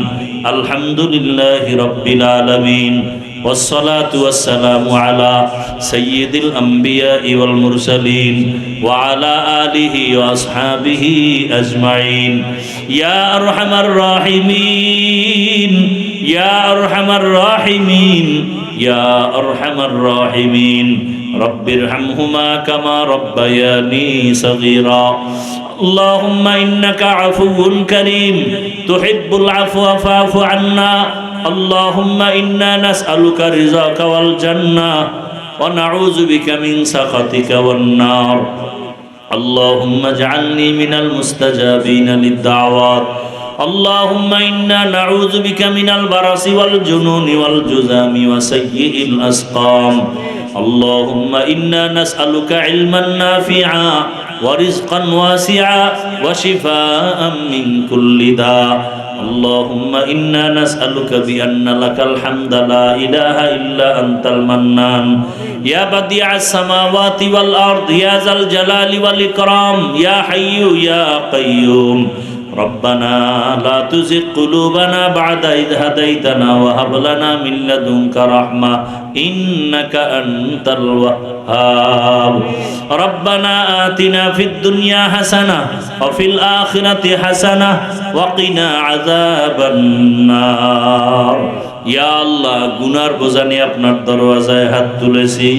আলহামদুলিল্লাহি রাব্বিল আলামিন, والصلاة والسلام على سيد الأنبياء والمرسلين وعلى آله وأصحابه أجمعين يا أرحم الراحمين يا أرحم الراحمين يا أرحم الراحمين رب ارحمهما كما ربياني صغيرا اللهم إنك عفو كريم تحب العفو فاعف عنا اللهم إنا نسألك رضاك والجنة ونعوذ بك من سخطك والنار اللهم اجعلني من المستجابين للدعوات اللهم إنا نعوذ بك من البرص والجنون والجذام وسيء الأسقام اللهم إنا نسألك علما نافعا ورزقا واسعا وشفاء من كل داء اللهم إنا نسألك بأن لك الحمد لا إله إلا أنت المنان يا بديع السماوات والأرض يا ذا الجلال والإكرام يا حي يا قيوم ربنا لا تزغ قلوبنا بعد إذ هديتنا وهب لنا من لدنك رحمة إنك أنت الوهاب ربنا آتنا في الدنيا حسنة وفي الآخرة حسنة وقنا عذاب النار يا الله গুনার বোঝা নিয়ে আপনার দরওয়াজায় হাত তুলেছি।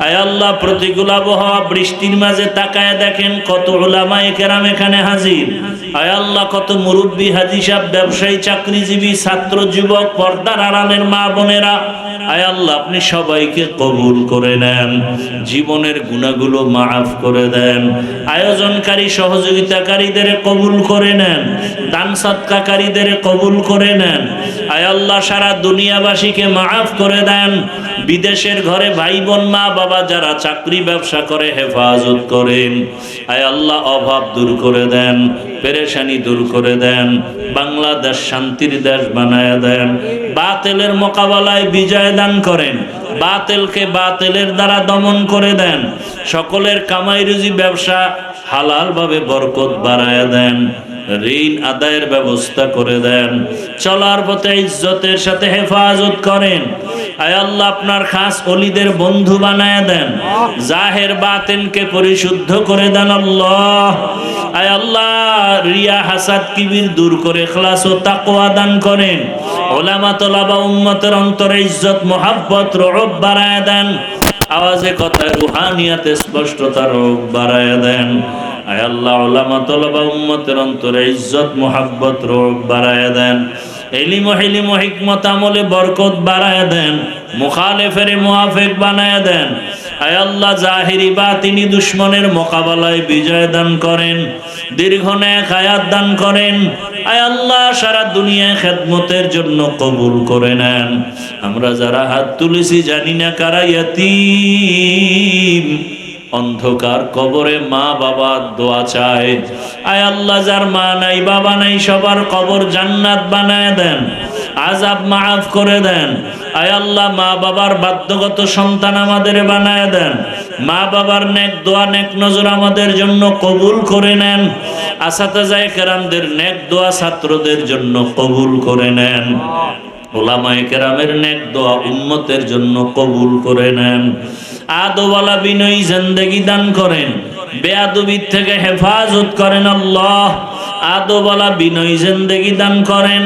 আয় আল্লাহ প্রতিকূল আবহাওয়া বৃষ্টির মাঝে তাকায় দেখেন কত উলামায়ে কেরাম এখানে হাজির। আয় আল্লাহ কত মুরব্বী, হাজী সাহেব, ব্যবসায়ী, চাকরিজীবী, ছাত্র, যুবক, পর্দার আড়ালের মা বোনেরা, আয় আল্লাহ আপনি সবাইকে কবুল করে নেন, জীবনের গুনাহগুলো মাফ করে দেন, আয়োজনকারী সহযোগিতাকারীদের কবুল করে নেন, দান সদকাকারীদের কবুল করে নেন। আয় আল্লাহ সারা দুনিয়াবাসীকে মাফ করে দেন। বিদেশের ঘরে ভাই বোন, মা বাবা যারা চাকরি ব্যবসা করে হেফাজত করেন। আয় আল্লাহ অভাব দূর করে দেন, পেরেশানি দূর করে দেন, বাংলাদেশ শান্তির দেশ বানায় দেন, বাতিলের মোকাবেলায় বিজয় দান করেন, বাতিলকে বাতিলের দ্বারা দমন করে দেন, সকলের কামাই রুজি ব্যবসা হালাল ভাবে বরকত বাড়ায় দেন, ঋণ আদায়ের ব্যবস্থা করে দেন, চলার পথে ইজ্জতের সাথে হেফাজত করেন। আয় আল্লাহ আপনার খাস ওলিদের বন্ধু বানায় দেন, জাহের বাতিনকে পরিশুদ্ধ করে দেন আল্লাহ। আয় আল্লাহ রিয়া হাসাদ কিবির দূর করে ইখলাস ও তাকওয়া দান করেন। উলামা তোলাবা উম্মতের অন্তরে ইজ্জত, মোহাব্বত, রওব বাড়ায় দেন। আওয়াজে কথায় রুহানিয়াতে স্পষ্টতা রোগ বাড়ায় দেন। আয় আল্লাহ উলামা তলবা উম্মতের অন্তরে ইজ্জত মুহাব্বত রোগ বাড়ায় দেন। ইলম ও হিকমত আমলে বরকত বাড়ায় দেন। মুখালেফের মুআফিক বানায় দেন। আয় আল্লাহ জাহিরি বাতিনি দুশমনের মোকাবেলায় বিজয় দান করেন। দীর্ঘ নেক হায়াত দান করেন। আয় আল্লাহ সারা দুনিয়ায় খেদমতের জন্য কবুল করে নেন। আমরা যারা হাত তুলেছি জানি না কারা ইয়াতীম, অন্ধকার কবরে মা বাবা দোয়া চায়। আয় আল্লাহ যার মা নাই বাবা নাই সবার কবর জান্নাত বানায় দেন, আযাব মাফ করে দেন। আয় আল্লাহ মা বাবার বাধ্যগত সন্তান আমাদের বানায় দেন। মা বাবার নেক দোয়া নেক নজর আমাদের জন্য কবুল করে নেন। আসাতাজায়ে কেরামদের নেক দোয়া ছাত্রদের জন্য কবুল করে নেন। উলামায়ে কেরামের নেক দোয়া উম্মতের জন্য কবুল করে নেন। আদওয়ালা বিনয়ী জিন্দেগি দান করেন। বেয়াদবির থেকে হেফাজত করেন আল্লাহ। আদওয়ালা বিনয়ী জিন্দেগি দান করেন।